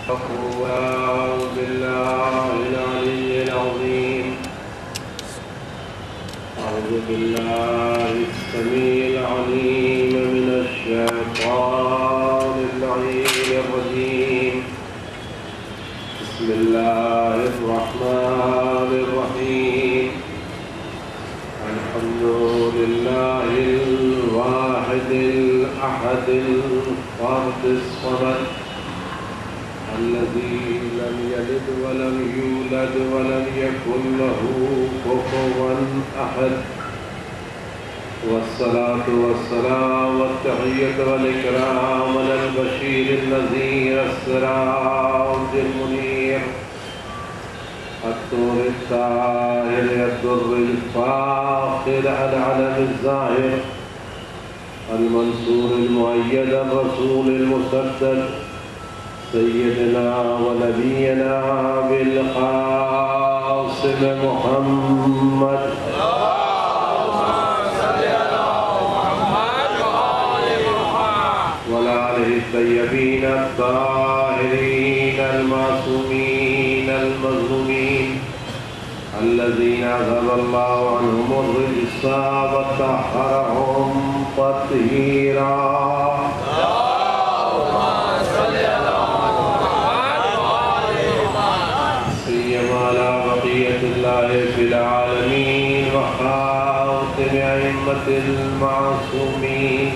أعوذ بالله العلي العظيم أعوذ بالله السميع العليم من الشيطان اللعين الرجيم بسم الله الرحمن الرحيم الحمد لله الواحد الأحد الفرد الصمد الذي لم يلد ولم يولد ولم يكن له كفوا أحد والصلاة والسلام والتحية والإكرام على البشير النذير السراج المنير الطور الطاهر الدر الفاخر العلم الزاهر المنصور المؤيد الرسول المسدد سيدنا ونبينا بالقاسم محمد وعلى آله الطيبين الطاهرين المعصومين المظلومين الذين أذهب الله عنهم الرجس وطهرهم تطهيرا في العالمين وخاتم أئمة المعصومين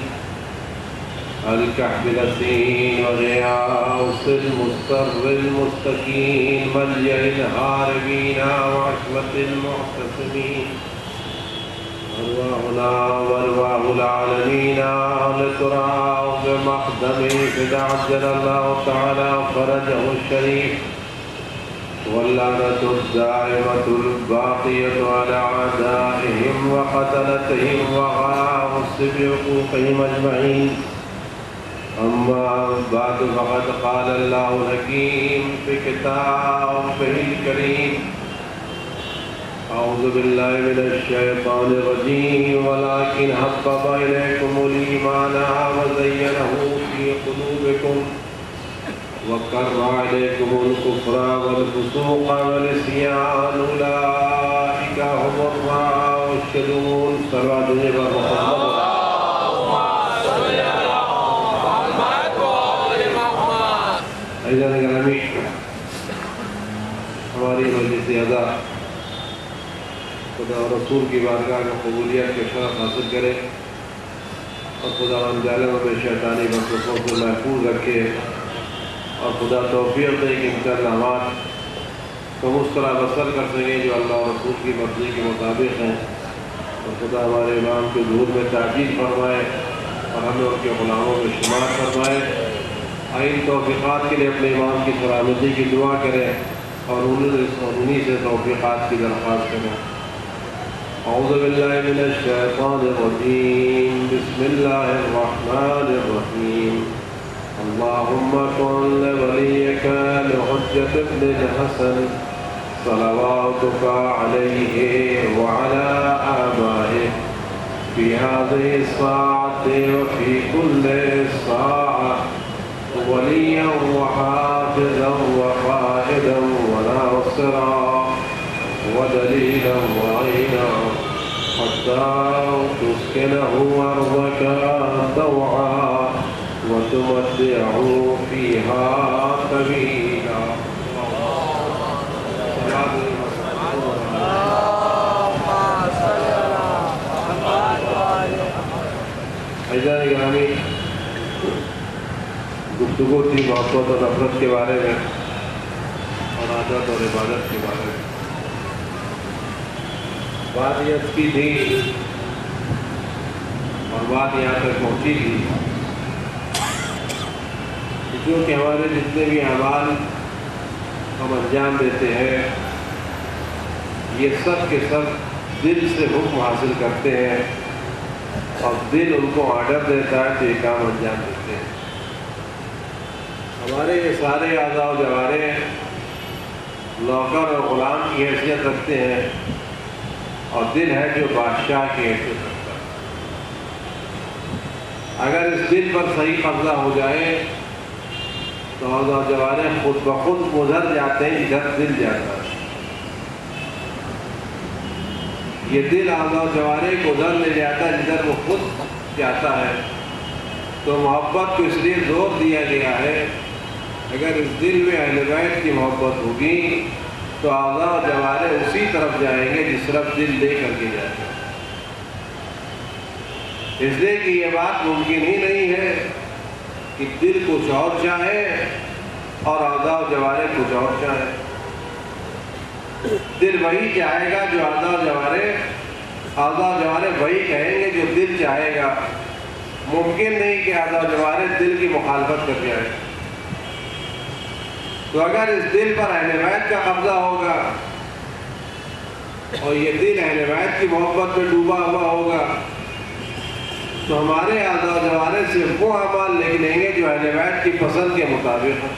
الكحبلتين وغياث المستر المستكين ملجأ الهاربين وعصمة المعتصمين أرواحنا وأرواح العالمين لترى بمقدمه فإذا عجل الله تعالى فرجه الشريف واللعنة الدائمة الباقية على أعدائهم وقتلتهم وغاصب حقوقهم أجمعين أما بعد فقد قال الله الحكيم في كتابه الكريم أعوذ بالله من الشيطان الرجيم ولكن حبب إليكم الإيمان وزينه في قلوبكم وكره عليكم الكفر والفسوق والعصيان أولئك هم الراشدون صلوات محمد اللهم صل على محمد وآل محمد. عزیزان گرامی، ہماری مجلس ادا خدا اور رسول کی بارگاہ میں قبولیت کے شرف حاصل کرے اور خدا ہم ظالم میں شیطانی وسوسوں سے محفوظ رکھے اور خدا توفیق دے کہ ان شاء اللہ کو اس طرح بسر کر سکیں جو اللہ اور رسول کی مرضی کے مطابق ہیں، اور خدا ہمارے امام کے ظہور میں تعجیل فرمائے اور ہمیں ان کے غلاموں میں شمار فرمائے. ان توفیقات کے لیے اپنے امام کی سلامتی کی دعا کریں اور انہی سے توفیقات کی درخواست کریں. اعوذ باللہ من الشیطان الرجیم بسم اللہ الرحمن الرحیم. اللهم كن لوليك الحجة ابن الحسن صلواتك عليه وعلى آبائه في هذه الساعة وفي كل ساعة وليا وحافظا وقائدا وناصرا ودليلا وعينا حتى تسكنه أرضك طوعا وتمتعه فيها طويلا. عزیزان گرامی، گفتگو تھی محبت اور نفرت کے بارے میں اور عادت اور عبادت کے بارے میں. بات یہ کی تھی اور بات یہاں تک پہنچی تھی کہ ہمارے جتنے بھی اعمال ہم انجام دیتے ہیں یہ سب کے سب دل سے حکم حاصل کرتے ہیں اور دل ان کو آرڈر دیتا ہے تو یہ کام انجام دیتے ہیں. ہمارے یہ سارے اعضاء و جوارح نوکر اور غلام کی حیثیت رکھتے ہیں اور دل ہے جو بادشاہ کی حیثیت رکھتا ہے. اگر اس دل پر صحیح قبضہ ہو جائے تو اعضاء و جوارح خود بخود گزر جاتے ہیں جدھر دل جاتا ہے. یہ دل اعضاء و جوارح کو ادھر لے جاتا ہے جدھر وہ خود جاتا ہے. تو محبت کو اس لیے زور دیا گیا ہے اگر اس دل میں اہل بیت کی محبت ہوگی تو اعضاء و جوارح اسی طرف جائیں گے جس طرف دل لے کر کے جاتا ہے. اس لیے کہ یہ بات ممکن ہی نہیں ہے کہ دل کچھ اور چاہے اور اعضاء و جوارح کچھ اور چاہے. دل وہی چاہے گا جو اعضاء و جوارح وہی کہیں گے جو دل چاہے گا. ممکن نہیں کہ اعضاء و جوارح دل کی مخالفت کر جائے. تو اگر اس دل پر اہل بیت کا قبضہ ہوگا اور یہ دل اہل بیت کی محبت میں ڈوبا ہوا ہوگا تو ہمارے اعضاء و جوارح صرف وہ اعمال نکلیں گے جو اہل بیت کی پسند کے مطابق ہیں.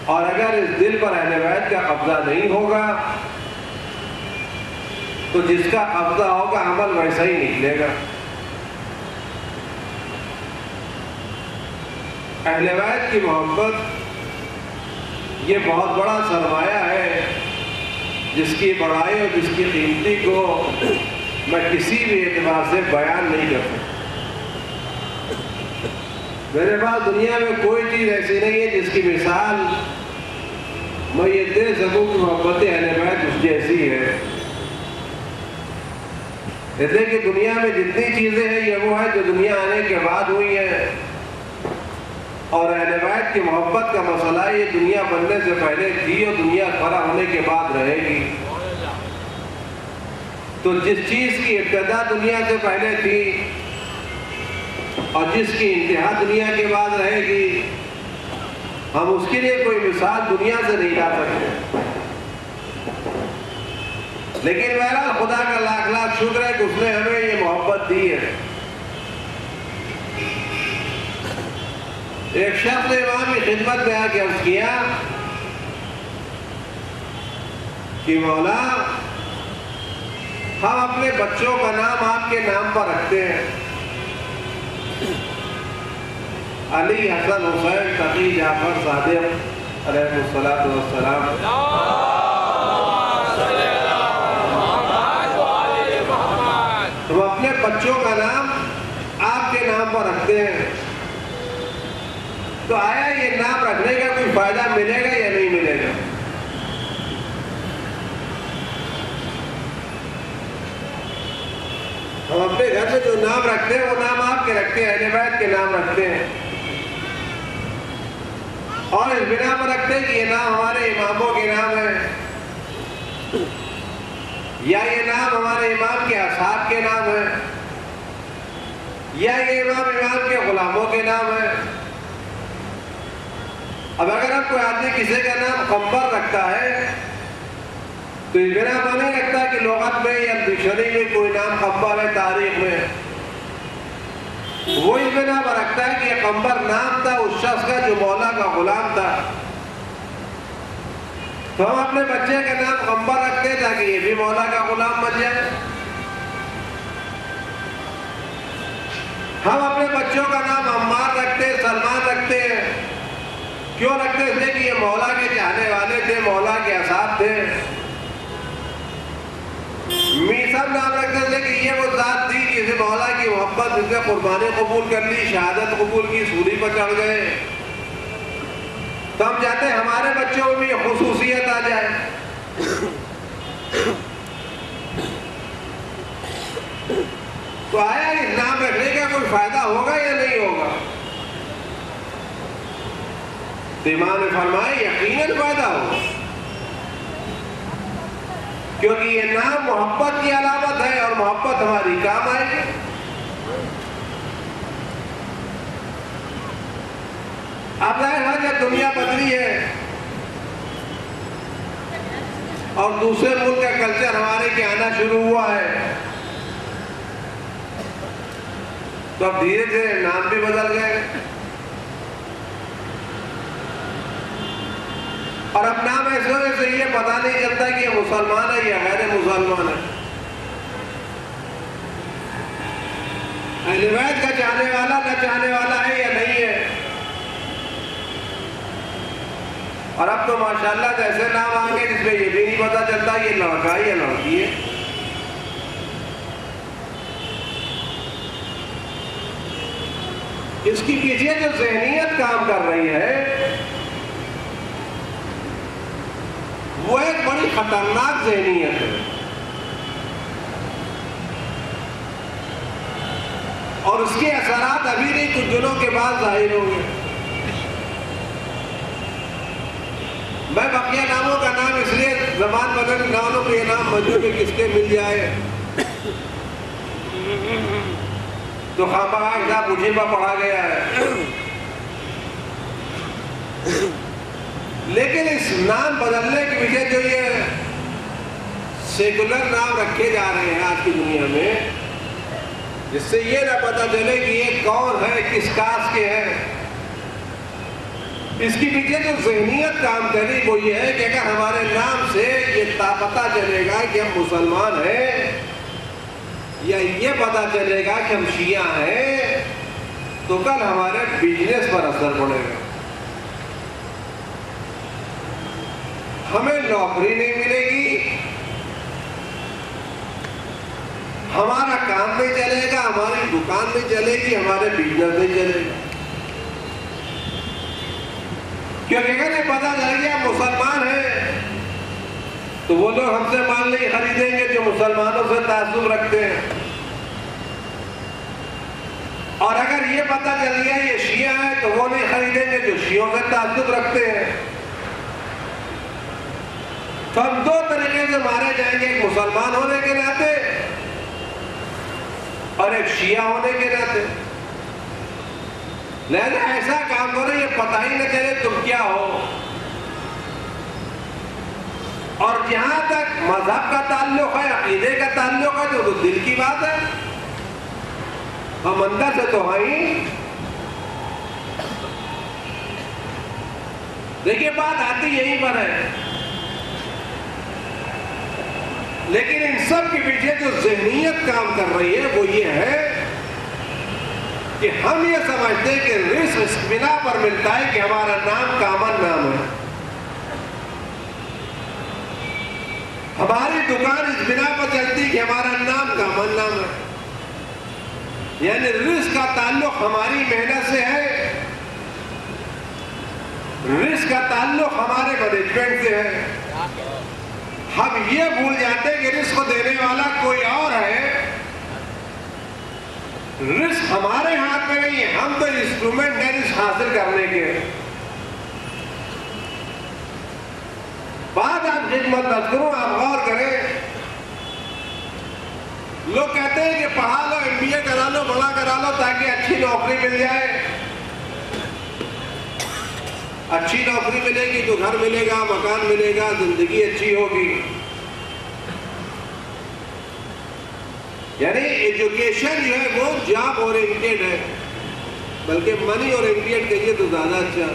اور اگر اس دل پر اہل بیت کا قبضہ نہیں ہوگا تو جس کا قبضہ ہوگا عمل ویسا ہی نکلے گا. اہل بیت کی محبت یہ بہت بڑا سرمایہ ہے جس کی بڑائی اور جس کی قیمتی کو میں کسی بھی اعتبار سے بیان نہیں کر سکتا. میرے پاس دنیا میں کوئی چیز ایسی نہیں ہے جس کی مثال میں یہ دے سکوں کہ محبت اہل بیت اس جیسی ہے. اس لیے کہ دنیا میں جتنی چیزیں ہیں یہ وہ ہے جو دنیا آنے کے بعد ہوئی ہیں اور اہل بیت کی محبت کا مسئلہ یہ دنیا بننے سے پہلے تھی اور دنیا کھڑا ہونے کے بعد رہے گی. تو جس چیز کی ابتدا دنیا سے پہلے تھی اور جس کی انتہا دنیا کے بعد رہے گی ہم اس کے لیے کوئی مثال دنیا سے نہیں لا سکتے. لیکن بہرحال خدا کا لاکھ لاکھ شکر ہے کہ اس نے ہمیں یہ محبت دی ہے. ایک شخص نے امام کی خدمت میں آ کے عرض کیا کہ مولا ہم اپنے بچوں کا نام آپ کے نام پر رکھتے ہیں. علی حسن حسین تقی جعفر صادق علیہ الصلوۃ والسلام. ہم اپنے بچوں کا نام آپ کے نام پر رکھتے ہیں. تو آیا یہ نام رکھنے کا کوئی فائدہ ملے گا یا نہیں ملے گا؟ ہم اپنے گھر میں جو نام رکھتے ہیں وہ نام آپ کے رکھتے ہیں, اہل بیت کے نام رکھتے ہیں, اور اس بنا پر رکھتے ہیں کہ یہ نام ہمارے اماموں کے نام ہے, یا یہ نام ہمارے امام کے اصحاب کے نام ہے, یا یہ امام کے غلاموں کے نام ہے. اب اگر اب کوئی آدمی کسی کا نام قمبر رکھتا ہے تو اس بنا پر نہیں رکھتا کہ لغت میں یا ڈکشنری میں کوئی نام قمبر ہے تاریخ میں, وہ اس بنا پر رکھتا ہے کہ یہ قمبر نام تھا اس شخص کا جو مولا کا غلام تھا. تو ہم اپنے بچے کا نام قمبر رکھتے ہیں تاکہ یہ بھی مولا کا غلام بن جائے. ہم اپنے بچوں کا نام عمار رکھتے ہیں, سلمان رکھتے ہیں. کیوں رکھتے تھے کہ یہ مولا کے چاہنے والے تھے, مولا کے اصحاب تھے. میثم نام رکھتے تھے کہ یہ وہ ذات تھی جسے مولا کی محبت, جس نے قربانی قبول کر لی, شہادت قبول کی, سولی پر چڑھ گئے. تو ہم چاہتے ہیں ہمارے بچوں میں بھی یہ خصوصیت آ جائے. تو آیا اس نام رکھنے کا کوئی فائدہ ہوگا یا نہیں ہوگا؟ تو امام نے فرمایا یقیناً فائدہ ہوگا, کیونکہ یہ نام محبت کی علامت ہے اور محبت ہماری کام آئے گی. اب ظاہر ہے جب دنیا بدلی ہے اور دوسرے ملک کا کلچر ہمارے کے آنا شروع ہوا ہے تو اب دھیرے دھیرے نام بھی بدل گئے, اور اب نام ایسے ہونے سے یہ پتہ نہیں چلتا کہ یہ مسلمان ہے یا غیر مسلمان ہے. اہل بیت کا چاہنے والا نہ چاہنے والا ہے یا نہیں ہے. اور اب تو ماشاءاللہ تو ایسے نام آ گئے جس میں یہ بھی نہیں پتا چلتا یہ لڑکا ہے یا لڑکی ہے. اس کی پیچھے جو ذہنیت کام کر رہی ہے وہ ایک بڑی خطرناک ذہنیت ہے، اور اس کے اثرات ابھی نہیں کچھ دنوں کے بعد ظاہر ہوں گے. میں بقیہ ناموں کا نام اس لیے زبان بدل ناموں کو یہ نام مجھے بھی کس کے مل جائے تو خامخواہ کتاب مجھے پر پڑھا گیا ہے. لیکن اس نام بدلنے کے پیچھے جو یہ سیکولر نام رکھے جا رہے ہیں آج کی دنیا میں، جس سے یہ نہ پتا چلے کہ یہ کون ہے، کس کاسٹ کے ہیں، اس کی پیچھے جو ذہنیت کام کری وہ یہ ہے کہ اگر ہمارے نام سے یہ پتا چلے گا کہ ہم مسلمان ہیں یا یہ پتا چلے گا کہ ہم شیعہ ہیں تو کل ہمارے بزنس پر اثر پڑے گا، ہمیں نوکری نہیں ملے گی، ہمارا کام نہیں چلے گا، ہماری دکان نہیں چلے گی، ہمارے بزنس نہیں چلے گا. کیونکہ اگر یہ پتا چل گیا مسلمان ہیں تو وہ لوگ ہم سے مال نہیں خریدیں گے جو مسلمانوں سے تعصب رکھتے ہیں، اور اگر یہ پتا چل گیا یہ شیعہ ہے تو وہ نہیں خریدیں گے جو شیعوں سے تعصب رکھتے ہیں. تو ہم دو طریقے سے مارے جائیں گے، ایک مسلمان ہونے کے ناطے اور ایک شیعہ ہونے کے ناطے. لہذا ایسا کام کرو یہ پتہ ہی نہ چلے تم کیا ہو. اور جہاں تک مذہب کا تعلق ہے، عقیدے کا تعلق ہے تو دل کی بات ہے، ہم اندر سے تو ہیں. دیکھیے بات آتی یہیں پر ہے، لیکن ان سب کے پیچھے جو ذہنیت کام کر رہی ہے وہ یہ ہے کہ ہم یہ سمجھتے ہیں کہ رزق اس بنا پر ملتا ہے کہ ہمارا نام کامن نام ہے، ہماری دکان اس بنا پر چلتی ہے کہ ہمارا نام کامن نام ہے. یعنی رزق کا تعلق ہماری محنت سے ہے، رزق کا تعلق ہمارے مینجمنٹ سے ہے. ہم یہ بھول جاتے ہیں کہ رزق کو دینے والا کوئی اور ہے، رزق ہمارے ہاتھ میں نہیں ہے، ہم تو انسٹرومنٹ ہیں رزق حاصل کرنے کے. بات آپ خدمت نہ کروں، آپ غور کریں. لوگ کہتے ہیں کہ پڑھا لو، MBA کرا لو، بڑا کرا لو تاکہ اچھی نوکری مل جائے. اچھی نوکری ملے گی تو گھر ملے گا، مکان ملے گا، زندگی اچھی ہوگی. یعنی ایجوکیشن جو ہے وہ جاب اورینٹیڈ ہے، بلکہ منی اورینٹیڈ کہیے تو زیادہ اچھا.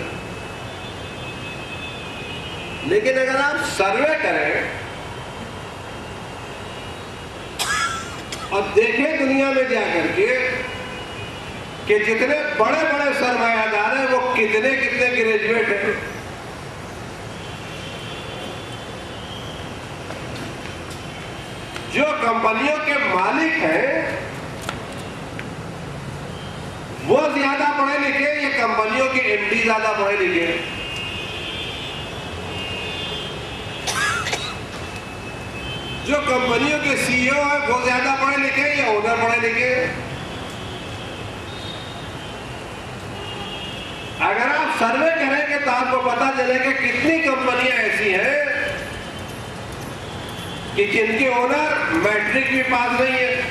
لیکن اگر آپ سروے کریں اور دیکھیں دنیا میں جا کر کے کہ جتنے بڑے بڑے سرمایہ دار ہیں وہ کتنے گریجویٹ ہیں. جو کمپنیوں کے مالک ہیں وہ زیادہ پڑھے لکھے یا کمپنیوں کے MD زیادہ پڑھے لکھے؟ جو کمپنیوں کے CEO ہیں وہ زیادہ پڑھے لکھے یا اونر پڑھے لکھے؟ اگر آپ سروے کریں گے تو آپ کو پتا چلے کہ کتنی کمپنیاں ایسی ہیں کہ جن کے اونر میٹرک بھی پاس نہیں ہے،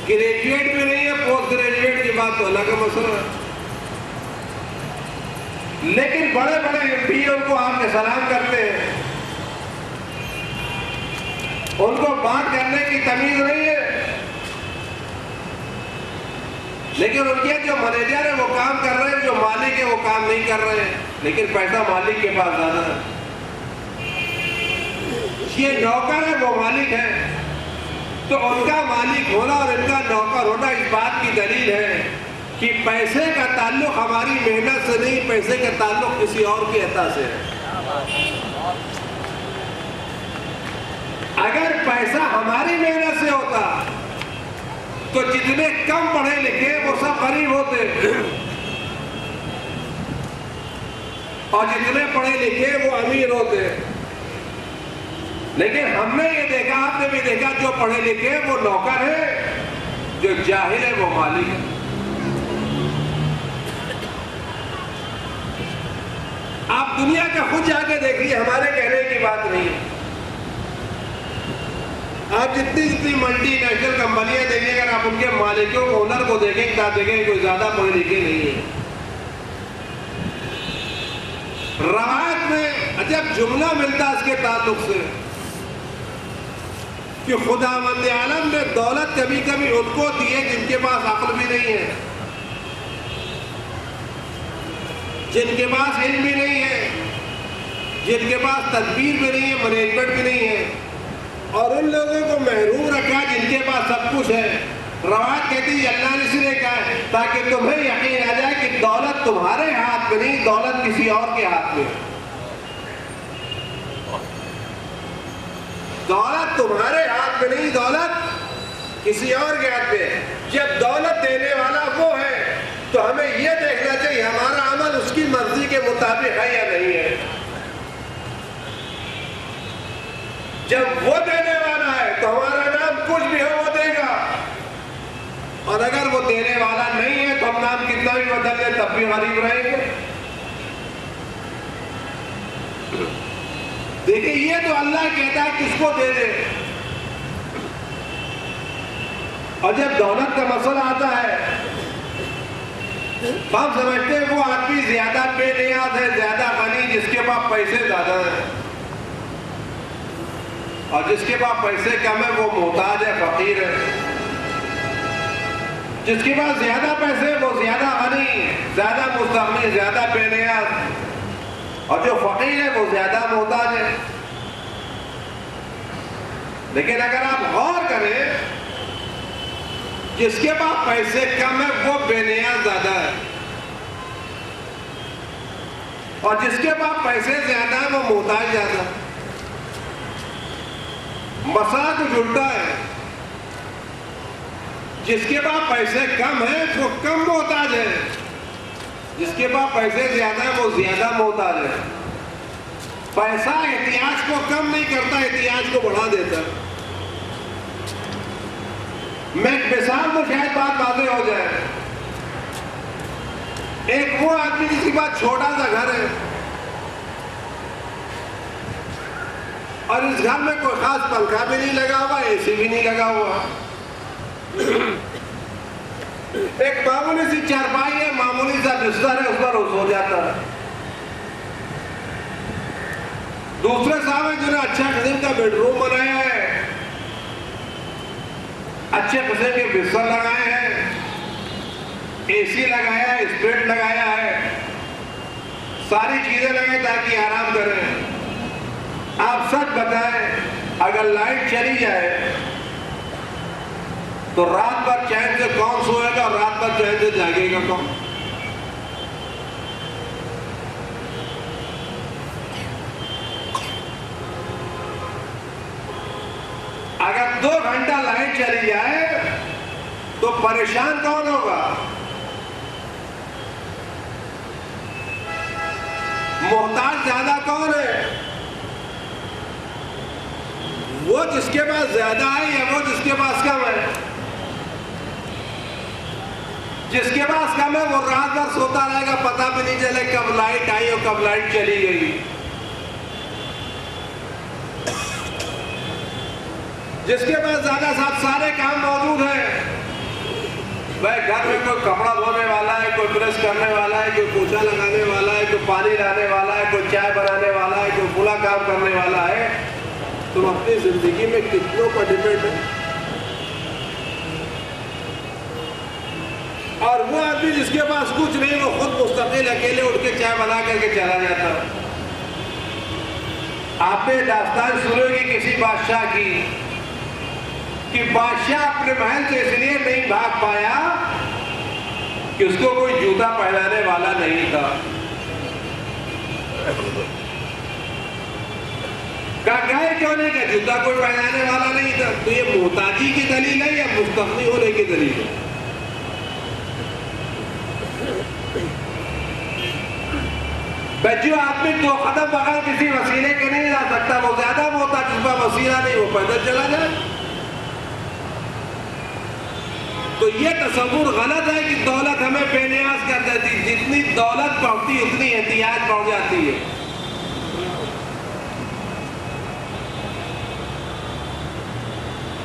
گریجویٹ بھی نہیں ہے، پوسٹ گریجویٹ کی بات تو الگ مسئلہ ہے. لیکن بڑے بڑے MD ان کو آپ کے سلام کرتے ہیں، ان کو بات کرنے کی تمیز نہیں ہے. لیکن ان کے جو مینیجر ہے وہ کام کر رہے ہیں، جو مالک ہے وہ کام نہیں کر رہے ہیں، لیکن پیسہ مالک کے پاس زیادہ ہے. یہ نوکر ہے وہ مالک ہے، تو ان کا مالک ہونا اور ان کا نوکر ہونا اس بات کی دلیل ہے کہ پیسے کا تعلق ہماری محنت سے نہیں، پیسے کا تعلق کسی اور کی عطا سے ہے۔ اگر پیسہ ہماری محنت سے ہوتا تو جتنے کم پڑھے لکھے وہ سب غریب ہوتے، اور جتنے پڑھے لکھے وہ امیر ہوتے۔ لیکن ہم نے یہ دیکھا، آپ نے بھی دیکھا، جو پڑھے لکھے وہ نوکر ہے، جو جاہل ہے وہ مالک ہے۔ آپ دنیا کا خود جا کے دیکھیے، ہمارے کہنے کی بات نہیں ہے۔ آپ جتنی ملٹی نیشنل کمپنیاں دیکھیں، اگر آپ ان کے مالکوں کو، اونر کو دیکھیں تو آپ دیکھیں کوئی زیادہ پڑھے لکھے نہیں ہے۔ روایت میں عجب جملہ ملتا اس کے تعلق سے کہ خداوند عالم نے دولت کبھی کبھی ان کو دی ہے جن کے پاس عقل بھی نہیں ہے، جن کے پاس علم بھی نہیں ہے، جن کے پاس تدبیر بھی نہیں ہے، مینجمنٹ بھی نہیں ہے، اور ان لوگوں کو محروم رکھا جن کے پاس سب کچھ ہے۔ روایت کہتی ہے اللہ نے اس لیے کہا ہے تاکہ تمہیں یقین آ جائے کہ دولت تمہارے ہاتھ میں نہیں، دولت کسی اور کے ہاتھ میں ہے۔ دولت تمہارے ہاتھ میں نہیں، دولت کسی اور کے ہاتھ میں ہے۔ جب دولت دینے والا وہ ہے تو ہمیں یہ دیکھنا چاہیے ہمارا عمل اس کی مرضی کے مطابق ہے یا نہیں ہے۔ جب وہ دینے والا ہے تو ہمارا نام کچھ بھی ہو وہ دے گا، اور اگر وہ دینے والا نہیں ہے تو ہم نام کتنا بھی بدل لیں تب بھی غریب رہیں گے۔ دیکھیں یہ تو اللہ کہتا ہے کس کو دے دے، اور جب دولت کا مسئلہ آتا ہے ہم سمجھتے ہیں وہ آدمی زیادہ بے نیاز ہے، زیادہ غنی، جس کے پاس پیسے زیادہ ہیں، اور جس کے پاس پیسے کم ہے وہ محتاج ہے، فقیر ہے۔ جس کے پاس زیادہ پیسے وہ زیادہ غنی، زیادہ مستغنی، زیادہ بے نیاز، اور جو فقیر ہے وہ زیادہ محتاج ہے۔ لیکن اگر آپ غور کریں، جس کے پاس پیسے کم ہے وہ بے نیاز زیادہ ہے، اور جس کے پاس پیسے زیادہ ہے وہ محتاج زیادہ ہے۔ مسئلہ کچھ الٹا ہے، جس کے پاس پیسے کم ہیں وہ کم محتاج ہے، جس کے پاس پیسے زیادہ ہیں وہ زیادہ محتاج ہے۔ پیسہ احتیاج کو کم نہیں کرتا، احتیاج کو بڑھا دیتا۔ میں ایک مثال تو شاید بات واضح ہو جائے۔ ایک وہ آدمی جس کے پاس چھوٹا سا گھر ہے، اور اس گھر میں کوئی خاص پنکھا بھی نہیں لگا ہوا، اے سی بھی نہیں لگا ہوا، ایک معمولی سی چارپائی ہے، معمولی سا بستر ہے، اس پر وہ سو جاتا ہے۔ دوسرے صاحب ہیں جنہوں نے اچھا قسم کا بیڈ روم بنایا ہے، اچھے قسم کے بستر لگائے ہیں، اے سی لگایا ہے، اسپرٹ لگایا ہے، ساری چیزیں لگائیں تاکہ آرام کریں۔ آپ سچ بتائیں اگر لائٹ چلی جائے تو رات بھر چین سے کون سوئے گا، اور رات بھر چین سے جاگے گا کون؟ اگر 2 گھنٹہ لائٹ چلی جائے تو پریشان کون ہوگا؟ محتاج زیادہ کون ہے؟ وہ جس کے پاس زیادہ ہے یا وہ جس کے پاس کم ہے؟ جس کے پاس کم ہے وہ رات بھر سوتا رہے گا، پتہ بھی نہیں چلے کب لائٹ آئی اور کب لائٹ چلی گئی۔ جس کے پاس زیادہ صاحب سارے کام موجود ہیں، بھائی گھر میں کوئی کپڑا دھونے والا ہے، کوئی پریس کرنے والا ہے، کوئی پوچھا لگانے والا ہے، کوئی پانی لانے والا ہے، کوئی چائے بنانے والا ہے، کوئی پھلا کام کرنے والا ہے، تم اپنی زندگی میں کتنوں پر ڈیپینڈ ہے؟ اور وہ آدمی جس کے پاس کچھ نہیں، وہ خود مستقل اکیلے اٹھ کے چائے بنا کر کے چلا جاتا۔ آپ نے داستان سنو گی کسی بادشاہ کی کہ بادشاہ اپنے محل سے اس لیے نہیں بھاگ پایا کہ اس کو کوئی جوتا پہنانے والا نہیں تھا. کہا گئے کیوں نہیں کہ جوتا کوئی پہنانے والا نہیں تھا. تو یہ محتاجی کی دلیل ہے یا مستغنی ہونے کی دلیل ہے؟ جو آدمی 2 قدم بغیر کسی وسیلے کے نہیں جا سکتا وہ زیادہ محتاج، جس کا وسیلہ نہیں وہ پیدل چلا جائے. تو یہ تصور غلط ہے کہ دولت ہمیں بے نیاز کر دیتی. جتنی دولت بڑھتی اتنی احتیاج بڑھ جاتی ہے.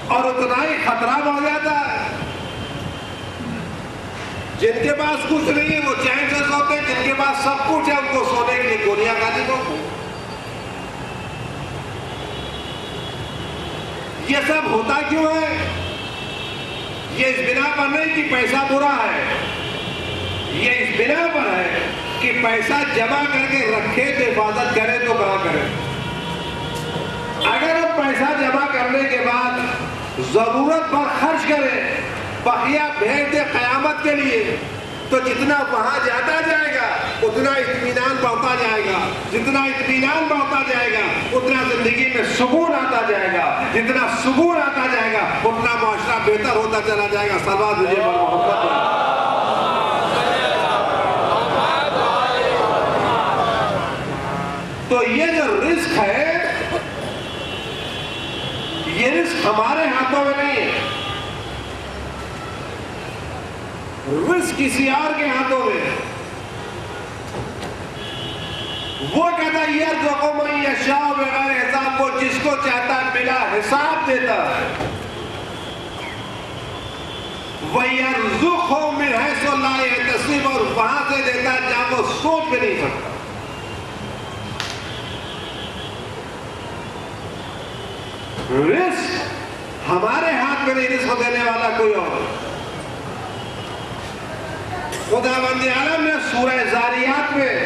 اور اتنا ہی خطرہ بڑھ جاتا ہے. جن کے پاس کچھ نہیں ہے وہ چین سے سوتے ہیں، جن کے پاس سب کچھ ہے ان کو سونے کے لیے گولیاں کھانی پڑتی. یہ سب ہوتا کیوں ہے؟ یہ اس بنا پر نہیں کہ پیسہ برا ہے، یہ اس بنا پر ہے کہ پیسہ جمع کر کے رکھے تو حفاظت کرے تو کہاں کرے. اگر ہم پیسہ جمع کرنے کے بعد ضرورت پر خرچ کریں، بقیہ بھیج دے قیامت کے لیے، تو جتنا وہاں جاتا جائے گا اتنا اطمینان بڑھتا جائے گا. جتنا اطمینان بڑھتا جائے گا اتنا زندگی میں سکون آتا جائے گا. جتنا سکون آتا جائے گا اتنا معاشرہ بہتر ہوتا چلا جائے گا. صلوات مجھے پر محبت ہے. تو یہ جو رزق ہے یہ رزق ہمارے ہاتھوں میں نہیں ہے، رزق کسی اور کے ہاتھوں میں. وہ کہتا ہے یرزق من یشاء بغیر حساب، وہ جس کو چاہتا ہے بلا حساب دیتا ہے. وَيَرْزُقْهُ مِنْ حَيْثُ لَا يَحْتَسِبُ، اور وہاں سے دیتا ہے جہاں وہ سوچ بھی نہیں سکتا. رزق ہمارے ہاتھ میں نہیں، رزق دینے والا کوئی اور. خداوند عالم نے سورہ زاریات میں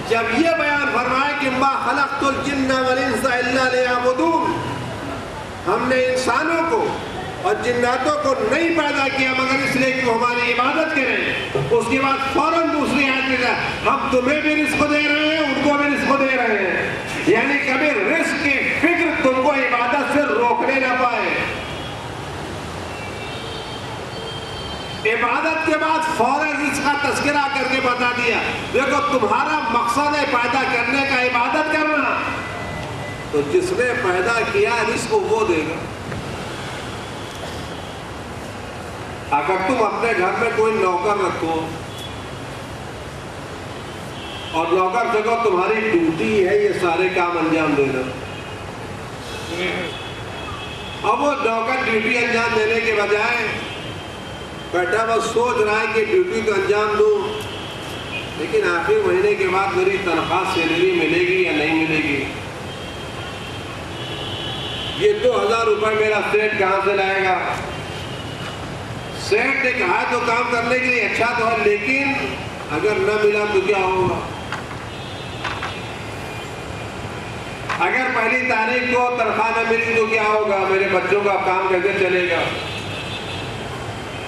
جب یہ بیان فرمایا کہ ما خلقت الجن والانس الا لیعبدون، ہم نے انسانوں کو اور جناتوں کو نہیں پیدا کیا مگر اس لیے کہ وہ ہماری عبادت کریں. اس کے بعد فوراً دوسری آیت میں کہا ہم تمہیں بھی رزق دے رہے ہیں ان کو بھی رزق دے رہے ہیں. یعنی کبھی رزق کی فکر تم کو عبادت سے روکنے نہ پائے. عبادت کے بعد فوراً رزق کا تذکرہ کر کے بتا دیا دیکھو تمہارا مقصد ہے پیدا کرنے کا عبادت کرنا، تو جس نے پیدا کیا رزق وہ دے گا. اگر تم اپنے گھر میں کوئی نوکر رکھو اور نوکر سے کہو تمہاری ڈیوٹی ہے یہ سارے کام انجام دینا، اب وہ نوکر ڈیوٹی انجام دینے کے بجائے بیٹا بس سوچ رہا ہے کہ ڈیوٹی تو انجام دوں لیکن آخر مہینے کے بعد میری تنخواہ سیلری ملے گی یا نہیں ملے گی، یہ 2000 روپے میرا سیٹ کہاں سے لائے گا. سیٹ نے کہا تو کام کرنے کے لیے اچھا تو ہے لیکن اگر نہ ملا تو کیا ہوگا. اگر پہلی تاریخ کو تنخواہ نہ ملی تو کیا ہوگا، میرے بچوں کا کام کیسے چلے گا.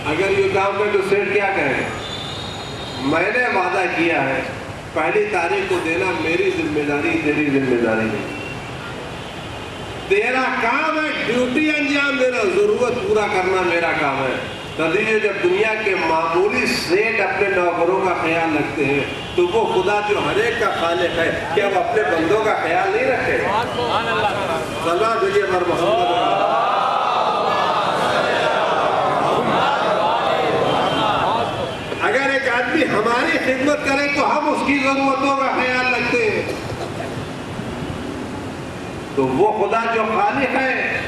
اگر یہ کام کرے تو سیٹ کیا کہے میں نے وعدہ کیا ہے پہلی تاریخ کو دینا میری ذمہ داری تیری ذمہ داری نہیں. تیرا کام ہے ڈیوٹی انجام دینا، ضرورت پورا کرنا میرا کام ہے. نتیجے جب دنیا کے معمولی سیٹ اپنے نوکروں کا خیال رکھتے ہیں تو وہ خدا جو ہر ایک کا خالق ہے کیا وہ اپنے بندوں کا خیال نہیں رکھے. صلوات بھیجیے پر محمد. اگر ایک آدمی ہماری خدمت کرے تو ہم اس کی ضرورتوں کا خیال رکھتے ہیں، تو وہ خدا جو خالق ہے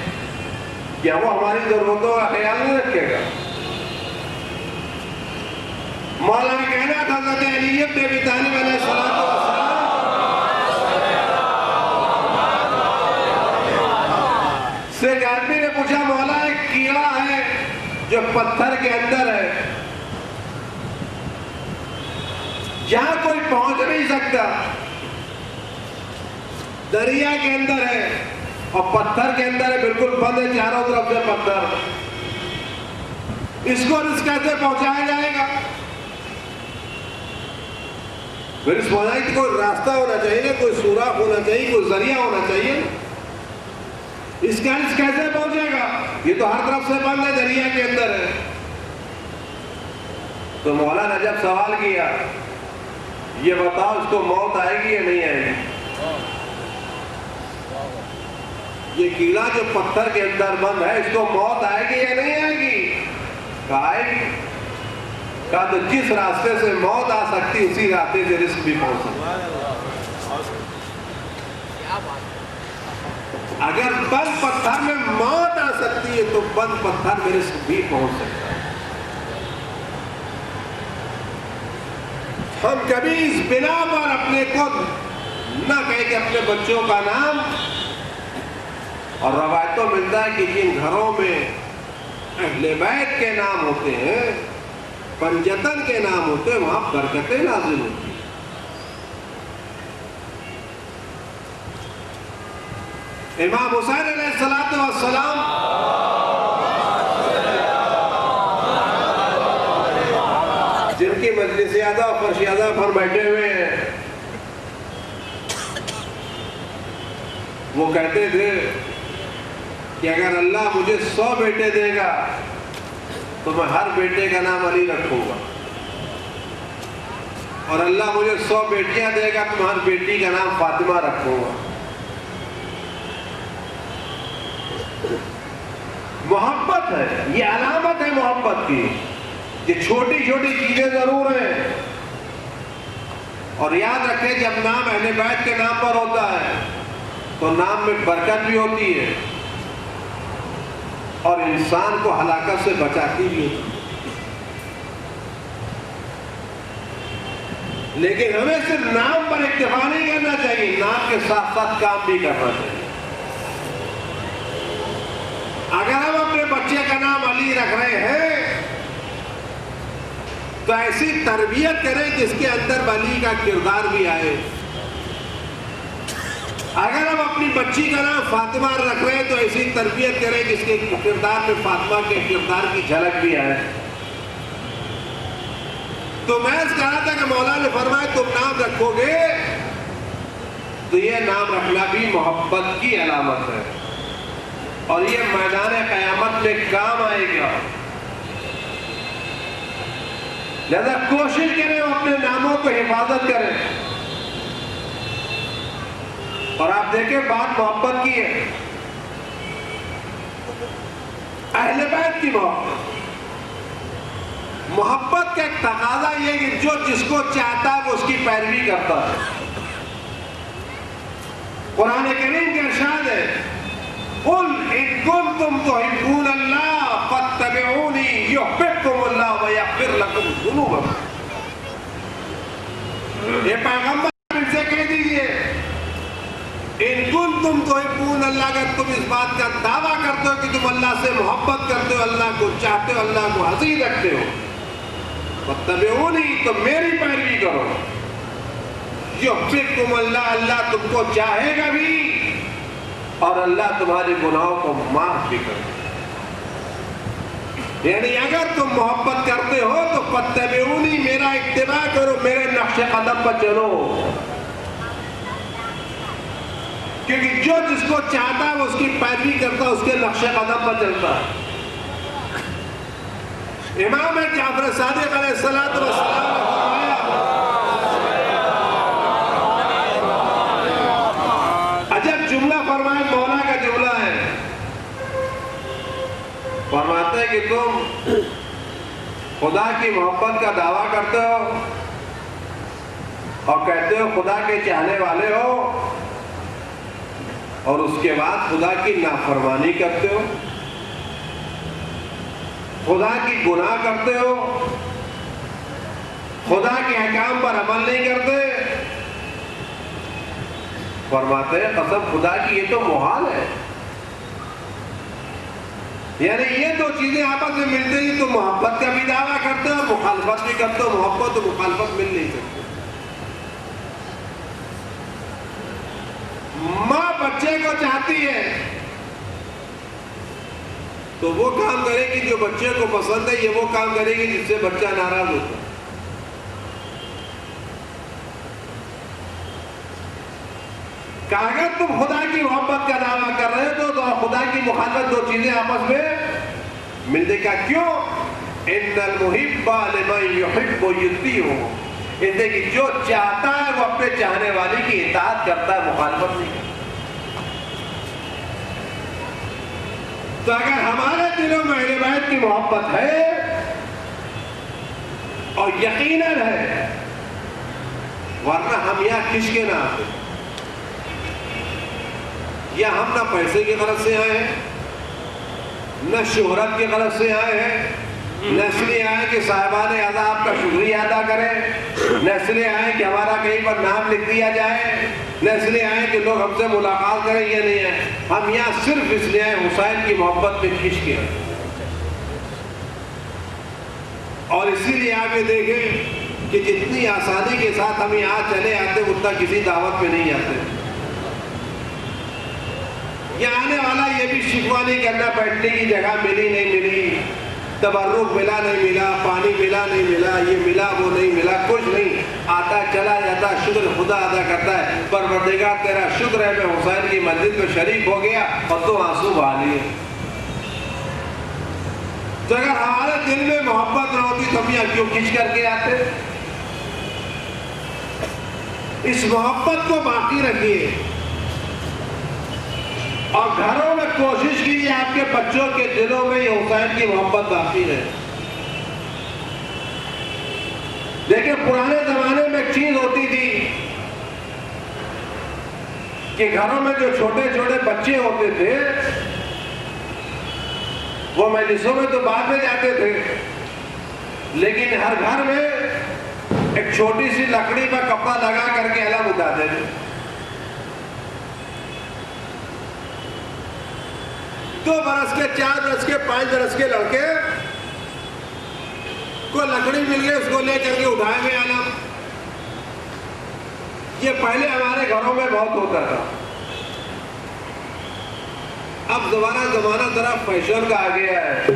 کیا وہ ہماری ضرورتوں کا خیال نہیں رکھے گا. مولانا کہنا تھا حضرت علی بن ابی طالب علیہ السلام سے ایک آدمی نے پوچھا مولا ایک کیڑا ہے جو پتھر کے اندر ہے جہاں کوئی پہنچ نہیں سکتا، دریا کے اندر ہے اور پتھر کے اندر ہے، بالکل بند ہے چاروں طرف سے پتھر. اس کو رزق کیسے پہنچایا جائے گا؟ رزق پہنچانے کی کوئی راستہ ہونا چاہیے، کوئی سوراخ ہونا چاہیے، کوئی ذریعہ ہونا چاہیے. اس کا رزق کیسے پہنچے گا؟ یہ تو ہر طرف سے بند ہے، دریا کے اندر ہے. تو مولانا جب سوال کیا یہ بتاؤ اس کو موت آئے گی یا نہیں آئے گی؟ یہ کیڑا جو پتھر کے اندر بند ہے اس کو موت آئے گی یا نہیں آئے گی؟ کہا آئے گی. کہا تو جس راستے سے موت آ سکتی اسی راستے سے رزق بھی پہنچ سکتا. اگر بند پتھر میں موت آ سکتی ہے تو بند پتھر میں رزق بھی پہنچ سکتا ہے. ہم کبھی اس بنا پر اپنے کو نہ کہیں کہ اپنے بچوں کا نام، اور روایتوں ملتا ہے کہ جن گھروں میں اہل بیت کے نام ہوتے ہیں، پنجتن کے نام ہوتے ہیں، وہاں برکتیں نازل ہوتی ہیں. امام حسین علیہ السلام جن کی مجلس اعلیٰ اور فرش اعلیٰ پر بیٹھے ہوئے ہیں، وہ کہتے تھے کہ اگر اللہ مجھے 100 بیٹے دے گا تو میں ہر بیٹے کا نام علی رکھوں گا، اور اللہ مجھے 100 بیٹیاں دے گا تو میں ہر بیٹی کا نام فاطمہ رکھوں گا. محبت ہے، یہ علامت ہے محبت کی. یہ چھوٹی چھوٹی چیزیں ضرور ہیں، اور یاد رکھیں جب نام اہل بیت کے نام پر ہوتا ہے تو نام میں برکت بھی ہوتی ہے اور انسان کو ہلاکت سے بچاتی بھی ہوتی ہے. لیکن ہمیں صرف نام پر اکتفا نہیں کرنا چاہیے، نام کے ساتھ ساتھ کام بھی کرنا چاہیے. اگر ہم اپنے بچے کا نام علی رکھ رہے ہیں تو ایسی تربیت کریں جس کے اندر علی کا کردار بھی آئے. اگر ہم اپنی بچی کا نام فاطمہ رکھ رہے ہیں تو ایسی تربیت کریں جس کے کردار میں فاطمہ کے کردار کی جھلک بھی آئے. تو میں اس کہا تھا کہ مولا نے فرمایا تم نام رکھو گے تو یہ نام رکھنا بھی محبت کی علامت ہے، اور یہ میدان قیامت میں کام آئے گا. لہذا کوشش کریں اپنے ناموں کو حفاظت کریں. اور آپ دیکھیں بات محبت کی ہے، اہل بیت کی محبت کا ایک تقاضا یہ کہ جو جس کو چاہتا ہے وہ اس کی پیروی کرتا ہے. قرآن کریم کے ارشاد ہے قُلْ إِن كُنتُمْ تُحِبُّونَ اللَّهَ فَاتَّبِعُونِي يُحْبِبْكُمُ اللَّهُ وَيَغْفِرْ لَكُمْ ذُنُوبَكُمْ. یہ پیغمبر ان سے کہہ دیجئے ان كُنتُمْ تُحِبُّونَ اللَّهَ، اگر تم اس بات کا دعویٰ کرتے ہو کہ تم اللہ سے محبت کرتے ہو، اللہ کو چاہتے ہو، اللہ کو عزیز رکھتے ہو، فَاتَّبِعُونِي، تو میری پیروی کرو. يُحْبِبْكُمُ اللَّهُ، اللہ تم کو چاہے گا بھی اور اللہ تمہارے گناہوں کو معاف بھی کرے. یعنی اگر تم محبت کرتے ہو تو فَاتَّبِعُونِی، میرا اتباع کرو، میرے نقش قدم پر چلو. کیونکہ جو جس کو چاہتا ہے وہ اس کی پیروی کرتا ہے، اس کے نقش قدم پر چلتا ہے. امام جعفر صادق علیہ السلام نے فرمایا عجب جملہ فرمائے، مولا کا جملہ ہے. فرماتے ہیں کہ تم خدا کی محبت کا دعویٰ کرتے ہو اور کہتے ہو خدا کے چاہنے والے ہو، اور اس کے بعد خدا کی نافرمانی کرتے ہو، خدا کی گناہ کرتے ہو، خدا کے احکام پر عمل نہیں کرتے. فرماتے ہیں قسم خدا کی یہ تو محال ہے. یعنی یہ دو چیزیں آپس میں ملتے ہی تو محبت کا بھی دعویٰ کرتے ہو اور مخالفت بھی کرتے ہو. محبت و مخالفت مل نہیں سکتے. ماں بچے کو چاہتی ہے تو وہ کام کرے گی جو بچے کو پسند ہے، یہ وہ کام کرے گی جس سے بچہ ناراض ہوتا ہے۔ کہ اگر تم خدا کی محبت کا دعویٰ کر رہے ہو تو خدا کی مخالفت دو چیزیں آپس میں ملنے کا کیوں؟ ان المحب لمن یحب یطیع، اس لیے کہ جو چاہتا ہے وہ اپنے چاہنے والے کی اطاعت کرتا ہے، مخالفت نہیں کرتا۔ تو اگر ہمارے دلوں میں اہل بیت کی محبت ہے اور یقیناً ہے، ورنہ ہم یہاں کھنچ کے نہ آتے، یا ہم نہ پیسے کی غرض سے آئے ہیں، نہ شہرت کی غرض سے آئے ہیں، نہ اس لیے آئے کہ صاحبان عذاب کا شکریہ ادا کریں، نہ اس لیے آئے کہ ہمارا کہیں پر نام لکھ دیا جائے، نہ اس لیے آئے کہ لوگ ہم سے ملاقات کریں، یہ نہیں ہے۔ ہم یہاں صرف اس لیے آئے حسین کی محبت میں کھنچ کے آئے۔ اور اسی لیے آپ یہ دیکھیں کہ جتنی آسانی کے ساتھ ہم یہاں چلے آتے اتنا کسی دعوت میں نہیں آتے۔ یہ آنے والا یہ بھی شکوہ نہیں کرنا بیٹھنے کی جگہ ملی نہیں ملی، تبرک ملا نہیں ملا، پانی ملا نہیں ملا، یہ ملا وہ نہیں ملا، کچھ نہیں، آتا چلا جاتا، شکر خدا ادا کرتا ہے، پروردگار تیرا شکر ہے میں حسین کی مسجد میں شریک ہو گیا اور تو آنسو بہا لیے۔ تو اگر ہمارے دل میں محبت نہ ہوتی تو ہم یہاں کیوں کھنچ کر کے آتے؟ اس محبت کو باقی رکھیے اور گھروں میں کوشش کیجیے آپ کے بچوں کے دلوں میں یہ حسین کی محبت باقی رہے۔ لیکن پرانے زمانے میں ایک چیز ہوتی تھی کہ گھروں میں جو چھوٹے چھوٹے بچے ہوتے تھے وہ مجلسوں میں تو بعد میں جاتے تھے، لیکن ہر گھر میں ایک چھوٹی سی لکڑی پر کپڑا لگا کر کے علم اٹھاتے تھے۔ 2 برس کے، 4 برس کے، 5 برس کے لڑکے کو لکڑی مل گئی، اس کو لے کر کے اٹھائے ہوئے علم۔ یہ پہلے ہمارے گھروں میں بہت ہوتا تھا۔ اب زمانہ ذرا فیشن کا آ گیا ہے۔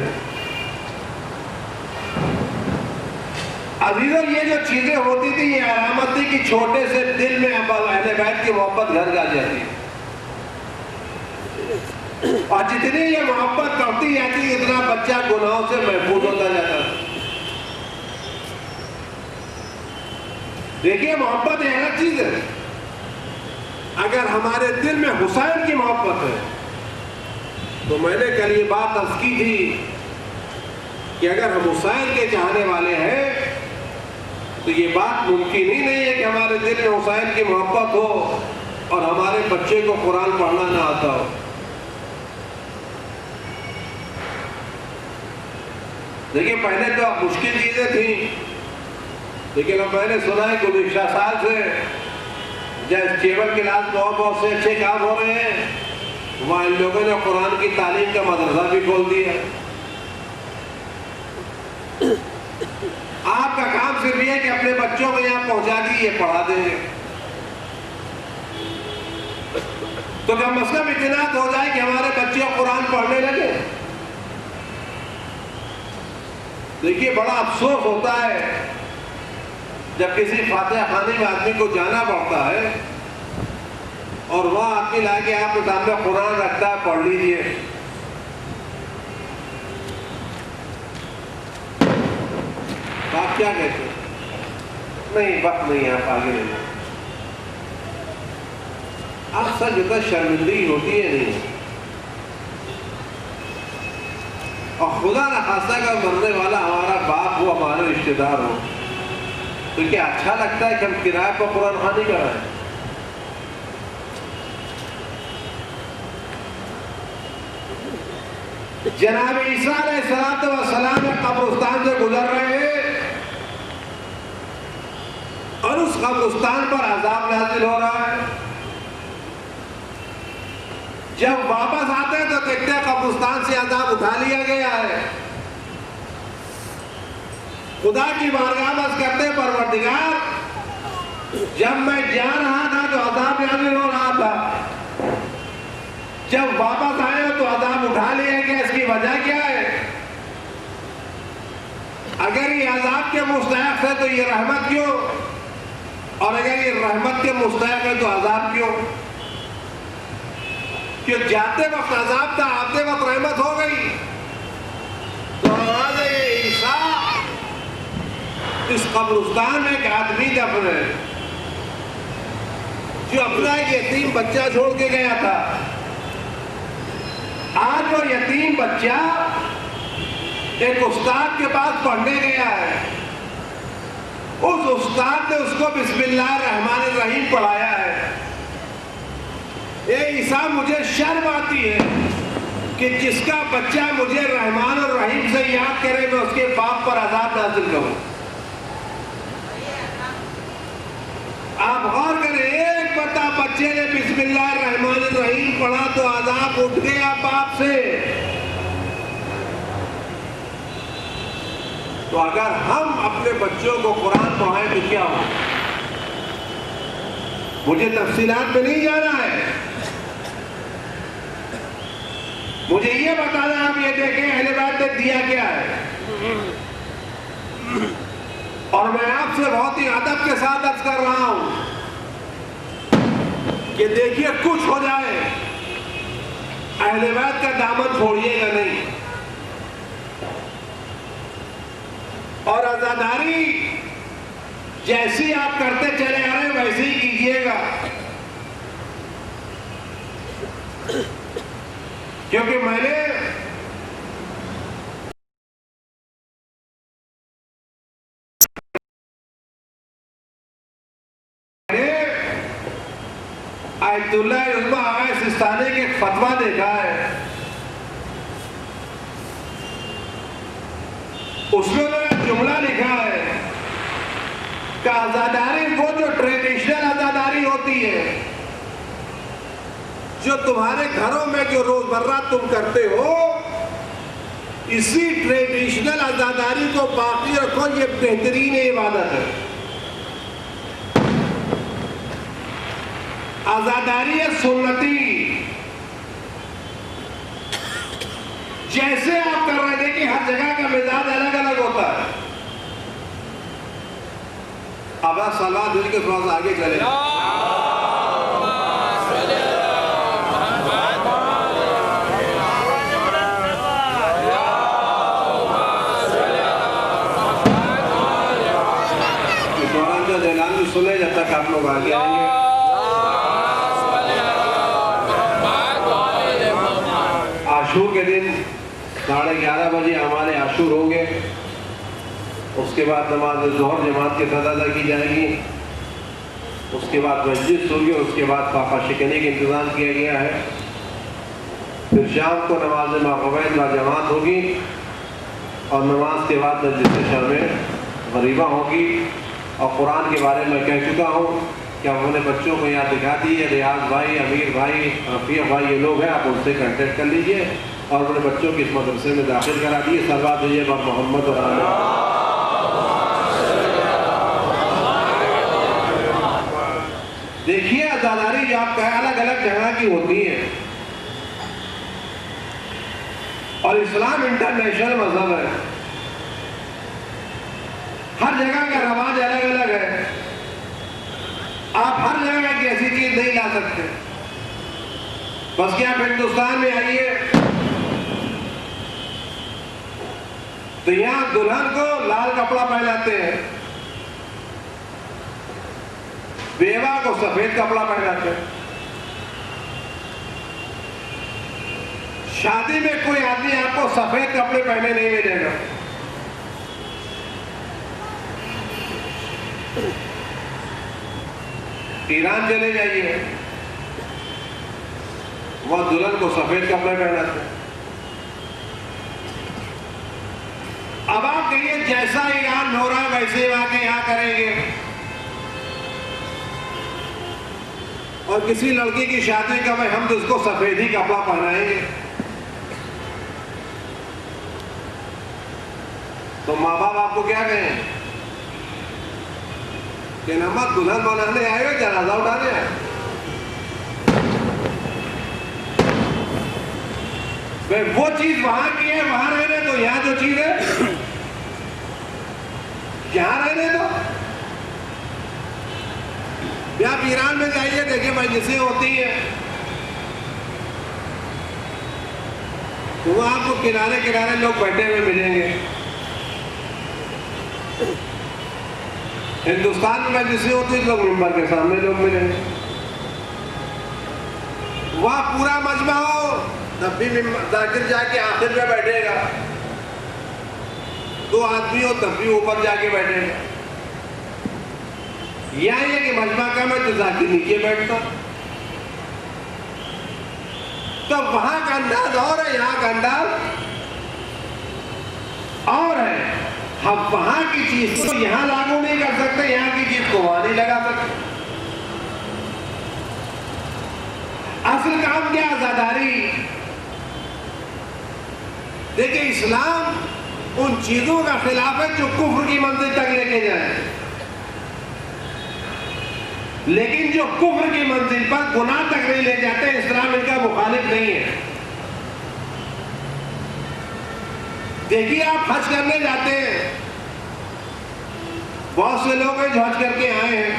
عزیزوں، یہ جو چیزیں ہوتی تھی یہ علامت تھی کہ چھوٹے سے دل میں اہل بیت کی محبت گھر جا جاتی ہے، اور جتنی یہ محبت کرتی جاتی اتنا بچہ گناہوں سے محفوظ ہوتا جاتا ہے۔ دیکھیے، محبت ایک الگ چیز ہے۔ اگر ہمارے دل میں حسین کی محبت ہے تو میں نے کل یہ بات عرض کی تھی کہ اگر ہم حسین کے چاہنے والے ہیں تو یہ بات ممکن ہی نہیں ہے کہ ہمارے دل میں حسین کی محبت ہو اور ہمارے بچے کو قرآن پڑھنا نہ آتا ہو۔ دیکھیے، پہلے تو مشکل چیزیں تھیں، لیکن اب میں نے سنا ہے کہ گزشتہ سال سے جیسے ٹیبل کلاس بہت سے اچھے کام ہو رہے ہیں، وہاں ان لوگوں نے قرآن کی تعلیم کا مدرسہ بھی کھول دیا۔ آپ کا کام صرف یہ ہے کہ اپنے بچوں کو یہاں پہنچا کے یہ پڑھا دیں گے، تو کم از کم اتنا ہو جائے کہ ہمارے بچے قرآن پڑھنے لگے۔ دیکھیے، بڑا افسوس ہوتا ہے جب کسی فاتحہ خانے میں آدمی کو جانا پڑتا ہے اور وہاں آدمی لا کے آپ کے سامنے قرآن رکھتا ہے، پڑھ لیجئے۔ آپ کیا کہتے ہیں؟ نہیں، وقت نہیں، آپ آگے نہیں۔ آپ سچ ہوتا شرمندگی ہوتی ہے نہیں، اور خدا نہ خاصہ کا مرنے والا ہمارا باپ ہو، ہمارے رشتہ دار ہو، تو کیا اچھا لگتا ہے کہ ہم کرائے پر قرآن خوانی کرائیں؟ جناب عیسیٰ علیہ السلام قبرستان سے گزر رہے ہیں اور اس قبرستان پر عذاب نازل ہو رہا ہے۔ جب واپس آتے ہیں تو دیکھتے ہیں قبرستان سے عذاب اٹھا لیا گیا ہے۔ خدا کی بارگاہ میں عرض کرتے ہیں، پروردگار، جب میں جا رہا تھا تو عذاب نازل ہو رہا تھا، جب واپس آئے تو عذاب اٹھا لیا گیا، اس کی وجہ کیا ہے؟ اگر یہ عذاب کے مستحق ہے تو یہ رحمت کیوں؟ اور اگر یہ رحمت کے مستحق ہے تو عذاب کیوں؟ کہ جاتے وقت عذاب تھا، آتے وقت رحمت ہو گئی. تو آج یہ عیسیٰ اس قبرستان میں ایک آدمی دفن ہے جو اپنا ایک یتیم بچہ چھوڑ کے گیا تھا. آج وہ یتیم بچہ ایک استاد کے پاس پڑھنے گیا ہے. اس استاد نے اس کو بسم اللہ الرحمن الرحیم پڑھایا ہے. اے عیسیٰ مجھے شرم آتی ہے کہ جس کا بچہ مجھے رحمان الرحیم سے یاد کرے میں اس کے باپ پر عذاب نازل کروں. آپ غور کریں، ایک بتا بچے نے بسم اللہ الرحمن الرحیم پڑھا تو عذاب اٹھ گیا باپ سے. تو اگر ہم اپنے بچوں کو قرآن پڑھائیں تو کیا ہو؟ مجھے تفصیلات میں نہیں جانا ہے، مجھے یہ بتانا ہے. آپ یہ دیکھیں اہل بیت نے دیا کیا ہے، اور میں آپ سے بہت ہی ادب کے ساتھ عرض کر رہا ہوں کہ دیکھیے کچھ ہو جائے اہل بیت کا دامن چھوڑیے گا نہیں، اور عزاداری جیسی آپ کرتے چلے آ رہے ہیں ویسے ہی کیجیے گا. کیونکہ میں نے آیت اللہ عظمہ آغا سستانی کے ایک فتویٰ دیکھا ہے. اس میں انہوں نے جملہ لکھا ہے کہ عزاداری وہ جو ٹریڈیشنل عزاداری ہوتی ہے جو تمہارے گھروں میں جو روزمرہ تم کرتے ہو، اسی ٹریڈیشنل عزاداری کو باقی رکھو، یہ بہترین عبادت ہے. عزاداری سنتی جیسے آپ کر رہے تھے کہ ہر جگہ کا مزاج الگ الگ ہوتا ہے. اب آپ صلوات دل کے تھوڑا سا آگے چلے. اعلان بھی سنے جب تک آپ لوگ آگے آئیں گے. عاشور کے دن 11:30 بجے ہمارے عاشور ہوں گے. اس کے بعد نماز ظہر جماعت کے ساتھ ادا کی جائے گی. اس کے بعد مسجد ہوگی، اور اس کے بعد فاقہ شکنی کا انتظام کیا گیا ہے. پھر شام کو نماز مغرب با جماعت ہوگی، اور نماز کے بعد مجلس شام غریبہ ہوگی. اور قرآن کے بارے میں کہہ چکا ہوں کہ ہم نے بچوں کو یہاں دکھا دی ہے. ریاض بھائی، امیر بھائی، رفیق بھائی یہ لوگ ہیں، آپ ان سے کنٹیکٹ کر لیجئے اور اپنے بچوں کو اس مدرسے میں داخل کرا دیے. صلوات دیجئے بر محمد اور آمین. دیکھیے عزاداری جو آپ کہیں الگ الگ جگہ کی ہوتی ہے، اور اسلام انٹرنیشنل مذہب ہے. ہر جگہ کا رواج الگ الگ ہے. آپ ہر جگہ کی ایسی چیز نہیں لا سکتے. بس کہ آپ ہندوستان میں آئیے تو یہاں دلہن کو لال کپڑا پہناتے ہیں، بیوہ کو سفید کپڑا پہناتے ہیں. شادی میں کوئی آدمی آپ کو سفید کپڑے پہنے نہیں ملے گا. ایران چلے جائیے، وہ دلہن کو سفید کپڑے پہناتے ہیں. اب آپ کہیے جیسا ایران ہو رہا ہے ویسے وہاں کے یہاں کریں گے. اور کسی لڑکی کی شادی کا میں ہم تو اس کو سفید ہی کپڑا پہنائیں گے. تو ماں باپ آپ کو کیا کہیں کہ نمک دلہن بنانے آئے گا جنازہ اٹھانے آئے. بھائی وہ چیز وہاں کی ہے وہاں رہنے دو، یہاں جو چیز ہے یہاں رہنے دو۔ آپ ایران میں جائیے دیکھیے مجلسیں ہوتی ہیں تو وہ آپ کو کنارے کنارے لوگ بیٹھے ہوئے ملیں گے۔ ہندوستان میں مجلسیں ہوتی ہیں لوگ ممبر کے سامنے لوگ ملیں گے، وہاں پورا مجمع ہو تب بھی ذاکر جا کے آخر میں بیٹھے گا، 2 آدمی ہو تب بھی اوپر جا کے بیٹھے گا۔ یہاں یہ کہ مجمع کم ہے تو ذاکر نیچے بیٹھتا، تب وہاں کا انداز اور ہے، یہاں کا انداز اور ہے۔ ہم وہاں کی چیز کو یہاں لاگو نہیں کر سکتے، یہاں کی چیز کو وہاں نہیں لگا سکتے۔ اصل کام کیا؟ آزاداری۔ دیکھیں اسلام ان چیزوں کا خلاف ہے جو کفر کی منزل تک لے کے جائیں، لیکن جو کفر کی منزل پر گناہ تک نہیں لے جاتے، اسلام ان کا مخالف نہیں ہے۔ دیکھیے آپ حج کرنے جاتے ہیں، بہت سے لوگ ہیں جو حج کر کے آئے ہیں،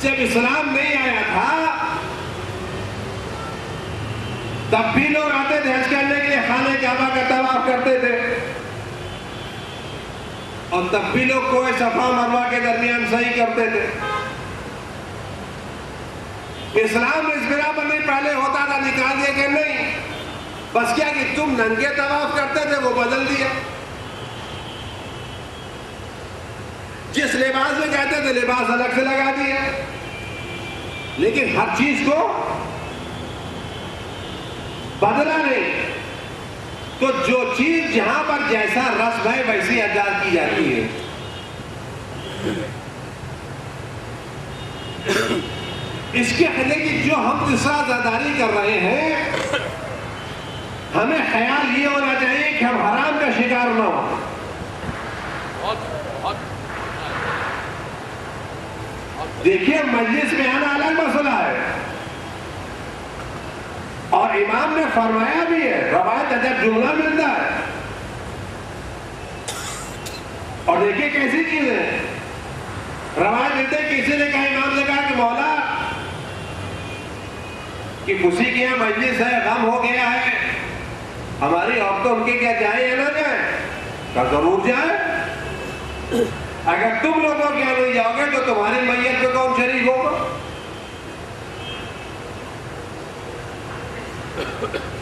جب اسلام نہیں آیا تھا تب بھی لوگ آتے تھے حج کرنے کے لیے، خانہ کعبہ کا طواف کرتے تھے، اور تب بھی لوگ کوہ صفا مروہ کے درمیان سعی کرتے تھے۔ اسلام اس بنا پر نہیں پہلے ہوتا تھا، نکال دیا کہ نہیں، بس کیا کہ تم ننگے طواف کرتے تھے وہ بدل دیا، جس لباس میں کہتے تھے لباس الگ سے لگا دیا، لیکن ہر چیز کو بدلا نہیں۔ تو جو چیز جہاں پر جیسا رسم ہے ویسی ادا کی جاتی ہے۔ اس کے خلے کی جو ہم قصاص اداری کر رہے ہیں، ہمیں خیال یہ ہونا چاہیے کہ ہم حرام کا شکار نہ ہو۔ دیکھیے مجلس میں آنا الگ مسئلہ ہے، اور امام نے فرمایا بھی ہے، روایت جب جملہ ملتا ہے، اور دیکھیے کیسی چیز ہے، روایت ملتے کسی نے کہا، امام نے کہا کہ مولا کہ کسی کے یہاں مجلس ہے، غم ہو گیا ہے، ہماری عورتوں ان کے کیا جائیں یا نہ جائیں؟ کہا ضرور جائیں، اگر تم لوگوں کے یہاں نہیں جاؤ گے تو تمہاری میت پہ کون شریک ہوگا؟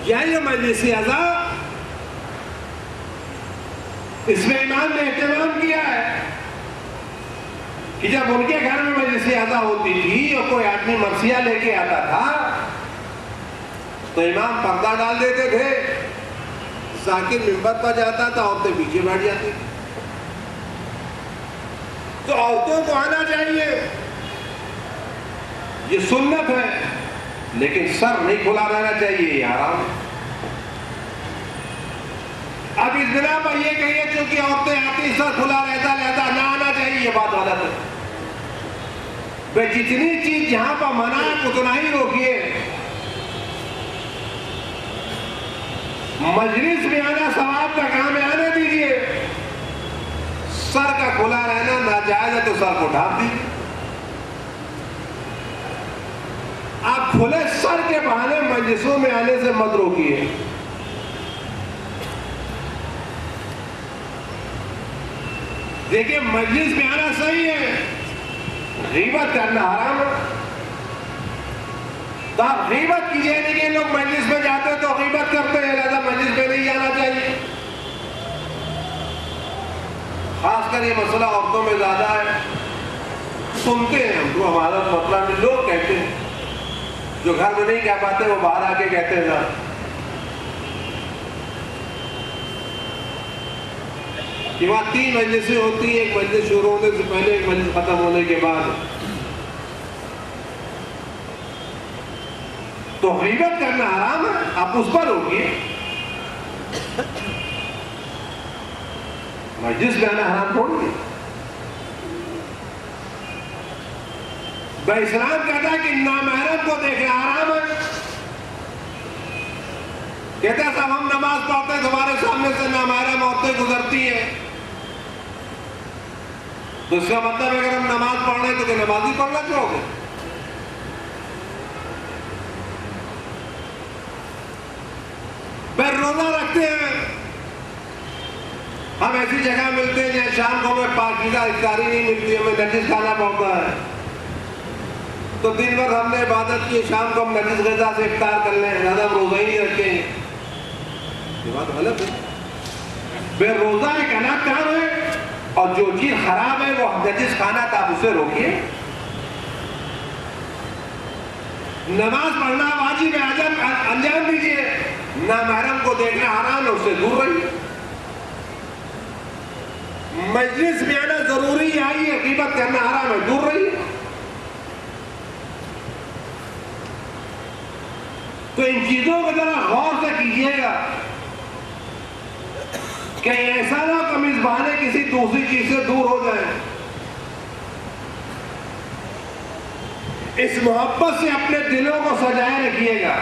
کیا یہ مجلس عزا؟ اس میں امام نے اہتمام کیا ہے کہ جب ان کے گھر میں مجلس عزا ہوتی تھی اور کوئی آدمی مرثیہ لے کے آتا تھا تو امام پردہ ڈال دیتے تھے، ذاکر منبر پر جاتا تھا، عورتیں پیچھے بیٹھ جاتی تھی۔ تو عورتوں کو آنا چاہیے، یہ سنت ہے، لیکن سر نہیں کھلا رہنا چاہیے، یہ حرام ہے۔ اب اس بنا پر یہ کہیے چونکہ عورتیں آتی سر کھلا رہتا نہ آنا چاہیے، یہ بات غلط ہے۔ بھئی جتنی چیز جہاں پر منع ہے اتنا ہی روکیے۔ مجلس میں آنا ثواب کا کام ہے، آنے دیجیے۔ سر کا کھلا رہنا ناجائز ہے تو سر کو ڈھانپ دیجیے۔ آپ کھلے سر کے بہانے مجلسوں میں آنے سے مت روکیے۔ دیکھیں مجلس میں آنا صحیح ہے، غیبت کرنا حرام ہے۔ تو آپ غیبت کیجئے نہیں کہ لوگ مجلس میں جاتے تو غیبت کرتے ہیں، لہذا مجلس میں نہیں جانا چاہیے۔ خاص کر یہ مسئلہ عورتوں میں زیادہ ہے، سنتے ہیں ہم کو، ہمارا مسئلہ میں لوگ کہتے ہیں، جو گھر میں نہیں کہہ پاتے وہ باہر آ کے کہتے ہیں نا کہ وہاں 3 مجلسیں ہوتی ہیں، ایک مجلس شروع ہونے سے پہلے، ایک مجلس ختم ہونے کے بعد، تو غیبت کرنا حرام ہے، آپ اس پر روکیے۔ مجلس میں آنا حرام تھوڑی ہے۔ اسلام کہتا ہے کہ نامحرم کو دیکھنا حرام ہے، کہتے ہیں صاحب ہم نماز پڑھتے ہیں تمہارے سامنے سے نامحرم عورتیں گزرتی ہیں، تو اس کا مطلب اگر ہم نماز پڑھ رہے ہیں تو کہ نماز ہی پڑھنا چھوڑو گے؟ پھر روزہ رکھتے ہیں، ہم ایسی جگہ ملتے ہیں جہاں شام کو ہمیں پاکیزہ افطاری نہیں ملتی، ہمیں نجس کھانا پڑتا ہے، تو دن بھر ہم نے عبادت کی، شام کو ہم نجس غذا سے افطار کر لیں، زیادہ ہم روزہ ہی نہیں رکھیں گے، یہ بات غلط ہے۔ پھر روزہ ایک الگ کام ہے، اور جو چیز خراب ہے وہ نجس کھانا تھا آپ اسے روکیے۔ نماز پڑھنا واجب ہے، انجام دیجیے، نامحرم کو دیکھنا حرام ہے، اس سے دور رہیے۔ مجلس میں آنا ضروری ہے، آئیے، غیبت کرنا حرام ہے، دور رہیے۔ تو ان چیزوں کو ذرا غور سے کیجیے گا کہ ایسا نہ کہ ہم اس بہانے کسی دوسری چیز سے دور ہو جائیں۔ اس محبت سے اپنے دلوں کو سجائے رکھیے گا،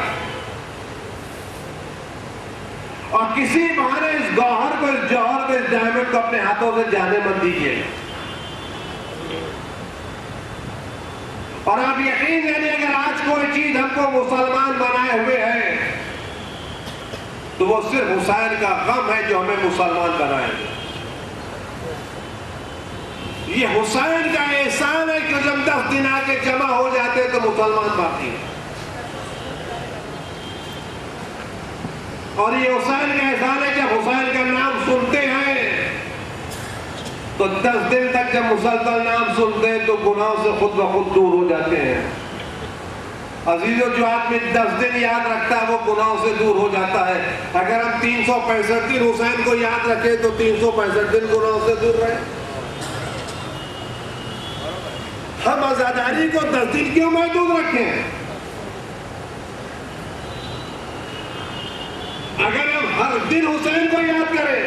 اور کسی بہانے اس گوہر کو، اس جوہر کو، اس ڈائمنڈ کو اپنے ہاتھوں سے جانے مت دیجیے گا۔ اور آپ یقین جانیے اگر آج کوئی چیز ہم کو مسلمان بنائے ہوئے ہے تو وہ صرف حسین کا غم ہے جو ہمیں مسلمان بنائے گا۔ یہ حسین کا احسان ہے کہ جب 10 دن آ کے جمع ہو جاتے ہیں تو مسلمان باقی ہیں، اور یہ حسین کا احسان ہے جب حسین کا نام سنتے ہیں تو 10 دن تک جب مسلسل نام سنتے ہیں تو گناہوں سے خود بخود دور ہو جاتے ہیں۔ عزیزو، جو آدمی 10 دن یاد رکھتا ہے وہ گناہوں سے دور ہو جاتا ہے۔ اگر ہم 365 دن حسین کو یاد رکھیں تو 365 دن گناہوں سے دور رہے۔ ہم عزاداری کو 10 دن کیوں محدود رکھیں؟ اگر ہم ہر دن حسین کو یاد کریں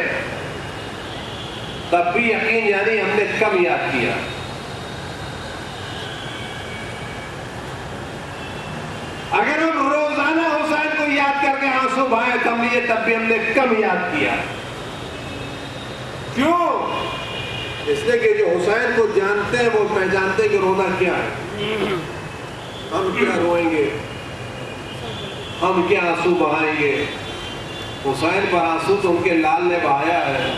تب بھی یقین یعنی ہم نے کم یاد کیا۔ اگر ہم روزانہ حسین کو یاد کر کے آنسو بہائیں تب بھی ہم نے کم یاد کیا۔ کیوں؟ اس لیے کہ جو حسین کو جانتے ہیں وہ پہچانتے کہ رونا کیا ہے، ہم کیا روئیں گے، ہم کیا آنسو بہائیں گے۔ حسین پر آنسو تو ان کے لال نے بہایا ہے۔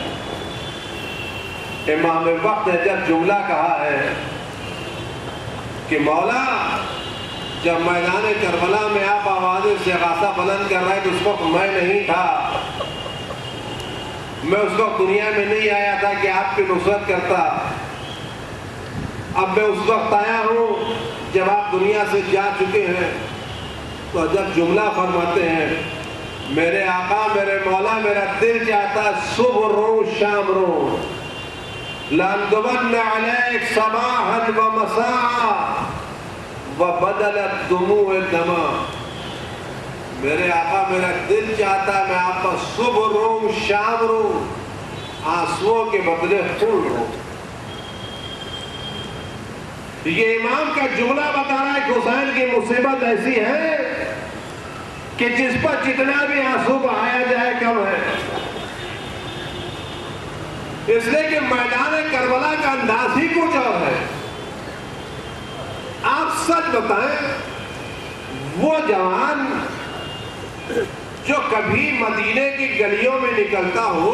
امام وقت نے جب جملہ کہا ہے کہ مولا جب میدان کربلا میں آپ آواز استغاثہ بلند کر رہے تو اس وقت میں نہیں تھا، میں اس وقت دنیا میں نہیں آیا تھا کہ آپ کی نصرت کرتا، اب میں اس وقت آیا ہوں جب آپ دنیا سے جا چکے ہیں۔ تو جب جملہ فرماتے ہیں میرے آقا میرے مولا میرا دل چاہتا صبح رو شام رو، لَأَنْدُبَنَّ عَلَيْكَ صَبَاحًا وَمَسَاءً وَبَدَلَتْ دُمُوعِ دَمًا۔ میرے آقا میرا دل چاہتا ہے میں آپ پر صبح رو شام رو، آنسوؤں کے بدلے خون رو۔ یہ امام کا جملہ بتا رہا ہے کہ حسین کی مصیبت ایسی ہے کہ جس پر جتنا بھی آنسو بہایا جائے کم ہے، اس لیے کہ میدان کربلا کا انداز ہی کچھ اور ہے۔ آپ سچ بتائیں، وہ جوان جو کبھی مدینے کی گلیوں میں نکلتا ہو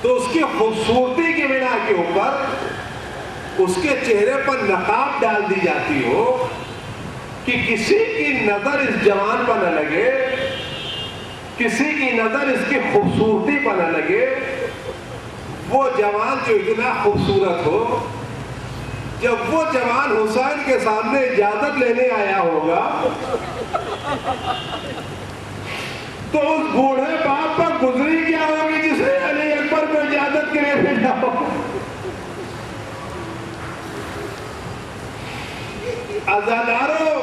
تو اس کی خوبصورتی کی بنا کے اوپر اس کے چہرے پر نقاب ڈال دی جاتی ہو کہ کسی کی نظر اس جوان پر نہ لگے، کسی کی نظر اس کی خوبصورتی پر نہ لگے۔ وہ جوان جو اتنا خوبصورت ہو، جب وہ جوان حسین کے سامنے اجازت لینے آیا ہوگا تو اس بوڑھے باپ پر گزری کیا ہوگی جس نے علی اکبر کو اجازت کے لیے بھیجا ہو۔ عزاداروں،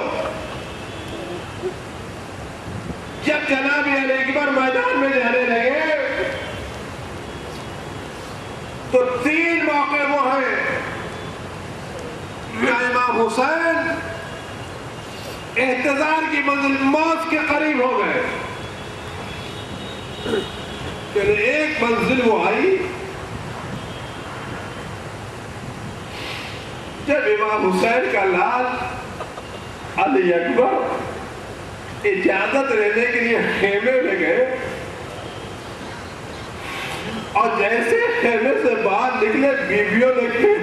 جب جناب علی اکبر میدان میں جانے لگے تو 3 موقع وہ ہیں کہ امام حسین احتضار کی منزل موت کے قریب ہو گئے، ایک منزل وہ آئی جب امام حسین کا لال علی اکبر اجازت لینے کے لیے خیمے میں گئے، اور جیسے خیمے سے باہر نکلے بیویوں نے کہی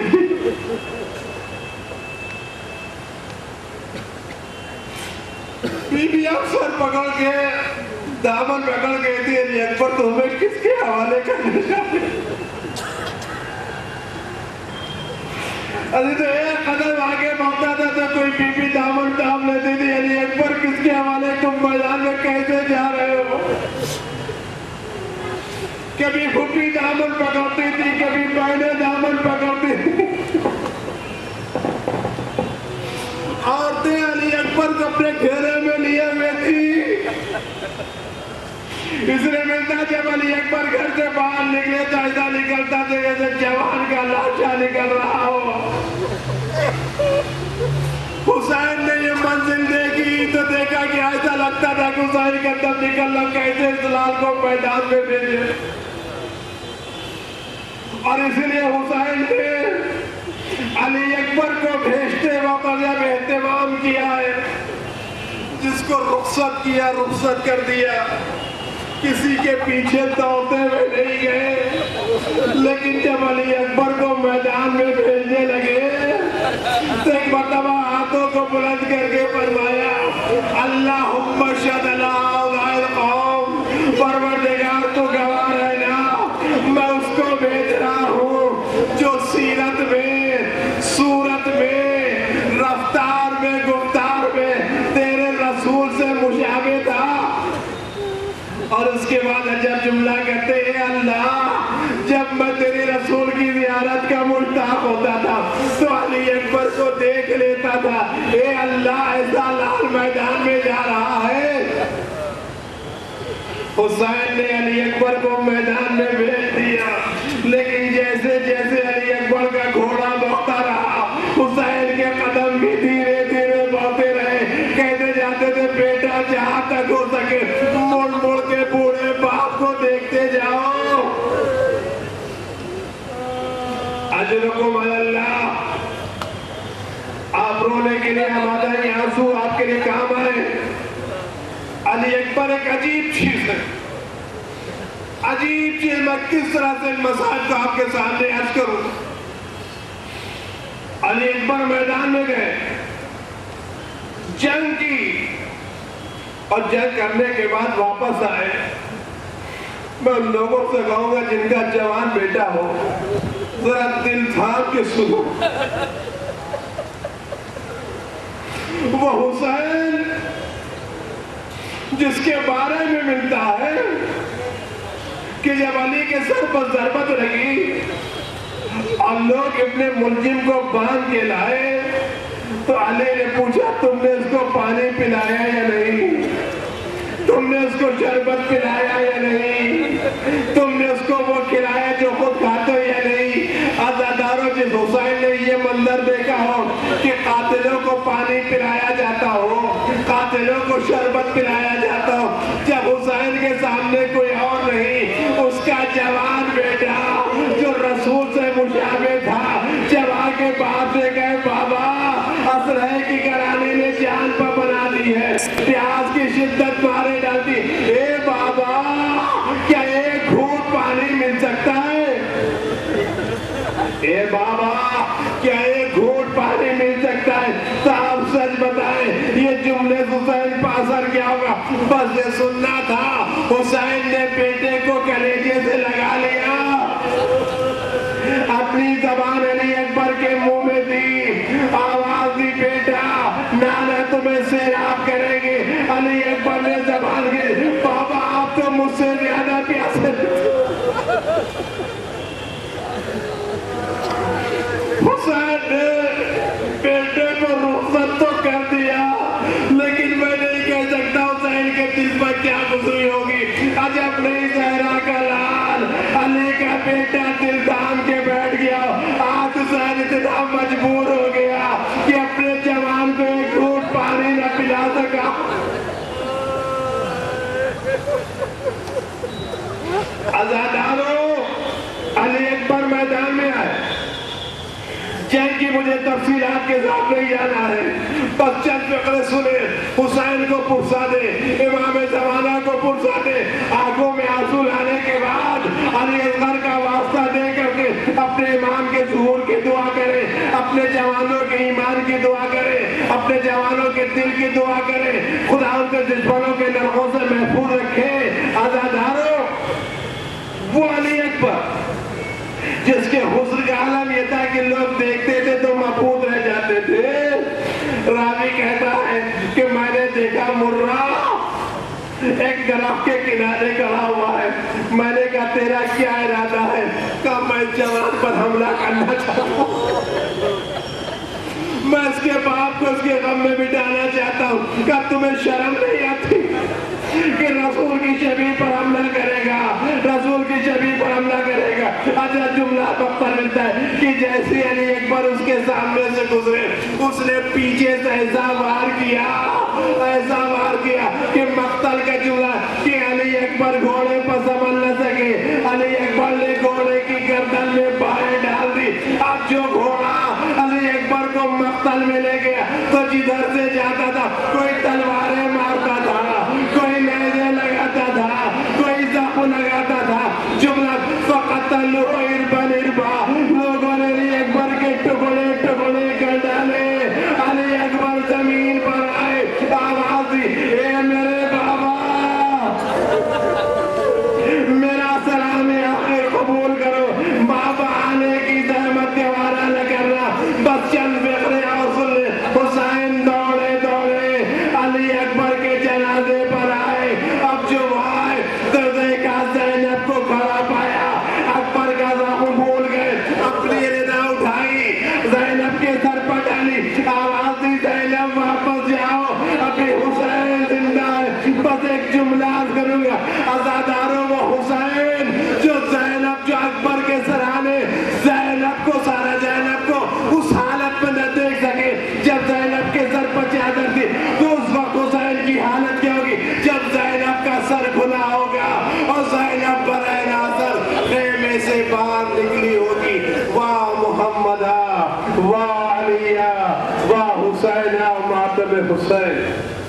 بیویاں سر پکڑ کے دامن پکڑ کے تھی علی اکبر تو ہمیں کس کے حوالے کرنے چاہتے؟ ابھی تو ایک قدم آگے بڑھتا تھا تو کوئی بی بی دامن تام لیتی تھی، علی اکبر کس کے حوالے، تم میدان میں کیسے جا رہے ہو؟ کبھی پھوپھی دامن پکڑتی تھی، کبھی بہنیں دامن پکڑتی تھی، عورتیں علی اکبر کو اپنے گھیرے میں لیے ہوئے تھی۔ اس نے ملتا جب علی اکبر گھر سے باہر نکلے تو ایسا نکلتا تھا جیسے جوان کا لاشا نکل رہا ہو۔ حسین نے یہ منزل دیکھی تو دیکھا کہ ایسا لگتا تھا کہ حسین کا دم نکل رہا، کیسے اس لال کو میدان میں بھیجے، اور اس لیے حسین نے علی اکبر کو بھیجتے وقت جب اہتمام کیا ہے، جس کو رخصت کیا رخصت کر دیا، کسی کے پیچھے دوڑتے ہوئے نہیں گئے، لیکن جب علی اکبر کو میدان میں بھیجنے لگے تو ایک مرتبہ ہاتھوں کو بلند کر کے فرمایا اللہم اشہد لا الہ الا انت، پروردگار تو گواہ رہنا میں اس کو بھیج رہا ہوں جو سیرت میں، صورت میں، رفتار میں، گفتار میں تیرے رسول سے مشابہ تھا۔ اور اس کے بعد عجب جملہ کہتے ہیں اللہ، جب میں تیرے رسول کی زیارت کا مشتاق ہوتا تھا تو علی اکبر کو دیکھ لیتا تھا، اے اللہ ایسا لال میدان میں جا رہا ہے۔ حسین نے علی اکبر کو میدان میں بھیج دیا، لیکن جیسے جیسے علی اکبر کا گھوڑا بڑھتا رہا، حسین کے قدم بھی دھیرے دھیرے بڑھتے رہے، کہتے جاتے تھے بیٹا جہاں تک ہو سکے مڑ مڑ کے بوڑھے باپ کو دیکھتے جاؤ۔ اجرکم علی اللہ، آپ رونے کے لیے ہمارا یہ آنسو آپ کے لیے کام آئے۔ علی اکبر ایک عجیب چیز ہے، عجیب چیز، میں کس طرح سے مسائل کو آپ کے سامنے عرض کروں۔ علی اکبر میدان میں گئے، جنگ کی، اور جنگ کرنے کے بعد واپس آئے۔ میں ان لوگوں سے کہوں گا جن کا جوان بیٹا ہو ذرا دل تھام کے سنو، وہ حسین جس کے بارے میں ملتا ہے کہ جب علی کے سر پر ضربت لگی اور لوگ اپنے ملزم کو باندھ کے لائے تو علی نے پوچھا تم نے اس کو پانی پلایا یا نہیں، تم نے اس کو شربت پلایا یا نہیں، تم نے اس کو وہ کھلایا جو خود کھاتے یا نہیں۔ عزاداروں جس حسین نے یہ منظر دیکھا ہو کہ قاتلوں کو پانی پلایا جاتا ہو، قاتلوں کو شربت پلایا جاتا ہو، جب حسین کے سامنے کوئی اور نہیں، اس کا جوان بیٹا جو رسول سے مشابہ تھا، جب آگے باپ سے کہے بابا اسلحے کی گرانی نے جان پر بنا دی ہے، پیاس کی شدت مارے ڈالتی، اے بابا کیا ایک گھونٹ پانی مل سکتا ہے؟ اے بابا کیا ایک گھونٹ پانی مل سکتا ہے؟ صاحب سچ بتائیں یہ جملے حسین پر اثر کیا ہوگا؟ بس یہ سننا تھا، حسین نے بیٹے کو کلیجے سے لگا لیا، اپنی زبان علی اکبر کے منہ میں دی، آواز دی بیٹا نانا تمہیں سیراب کریں گے۔ علی اکبر نے زبان کے بابا آپ تو مجھ سے زیادہ پیاسے، حسین نے بیٹے کو رخصت تو کر دیا، لیکن میں نہیں کہہ سکتا حسین کے دل پر کیا گزری ہوگی۔ عجب نہیں زہرا کا لال، علی کا اکبر میدان میں آئے. جنگ کی مجھے تفصیلات کے ساتھ نہیں جانا ہے، بس چند فقرے سنے. حسین کو پرسا دے، امام زمانہ کو پرسا دے. آنکھوں میں آنسو لانے کے بعد علی اصغر کا واسطہ دے کر کے اپنے امام کے ظہور کی دعا کرے، اپنے جوانوں کے ایمان کی دعا کرے، اپنے جوانوں کے دل کی دعا کرے. خدا ان کے دشمنوں کے نرخوں سے محفوظ رکھے. آزاداروں، وہ علی اکبر جس کے حسن کا عالم یہ تھا کہ لوگ دیکھتے تھے تو مبہوت رہ جاتے تھے. راوی کہتا ہے کہ میں نے دیکھا مرہ ایک درخت کے کنارے کھڑا ہوا ہے. میں نے کہا تیرا کیا ارادہ ہے؟ کہا میں جوان پر حملہ کرنا چاہتا ہوں، میں اس کے باپ کو اس کے غم میں بٹھانا چاہتا ہوں. کہا تمہیں شرم نہیں آتی کہ رسول کی شبیہ پر حملہ کرے گا، رسول کی شبیہ پر حملہ کرے گا. اچھا جملہ پکر ملتا ہے کہ جیسے علی اکبر اس کے سامنے سے گزرے، اس نے پیچھے سے ایسا وار کیا کہ مقتل کا جملہ کہ علی اکبر گھوڑے پر سنبھل نہ سکے. علی اکبر نے گھوڑے کی گردن میں بائیں ڈال دی. اب جو گھوڑا علی اکبر کو مقتل میں لے گیا تو جدھر سے جاتا تھا کوئی تلواریں مارتا تھا، کوئی نیزے لگاتا تھا، کوئی زخم لگاتا تھا. جملہ فقتلوہ اربن اربا، لوگوں نے علی اکبر کے ٹکڑے ٹکڑے کر ڈالے. علی اکبر زمین پر آئے، آواز دی اے میرے بابا، میرا سلام آخر قبول کرو. بابا آنے کی زحمت گوارا نہ کرنا. بس چند فقرے اور سن لے. حسین دوڑے دوڑے علی اکبر کے جنازے پر آئے. اب جو آئے تو دیکھا زینب کو کھڑا پایا. اکبر کا زخم بھول گئے، اپنی ردا اٹھائی، زینب کے سر پر ڈالی. آواز دی زینب واپس جاؤ، ابھی حسین زندہ ہے. بس ایک جملہ کروں گا. آزاداروں، وہ حسین جو زینب، جو اکبر کے سرانے زینب کو، سارا زینب کو اس حالت میں نہ دیکھ سکے جب زینب کے سر پر چادر تھی، تو اس وقت حسین کی حالت کیا ہوگی جب زینب کا سر کھلا ہوگا اور زینب برائے ناظر خیمے سے باہر نکلی ہوگی. واہ محمدہ، واہ علیہ، واہ حسینہ، ماتم حسین.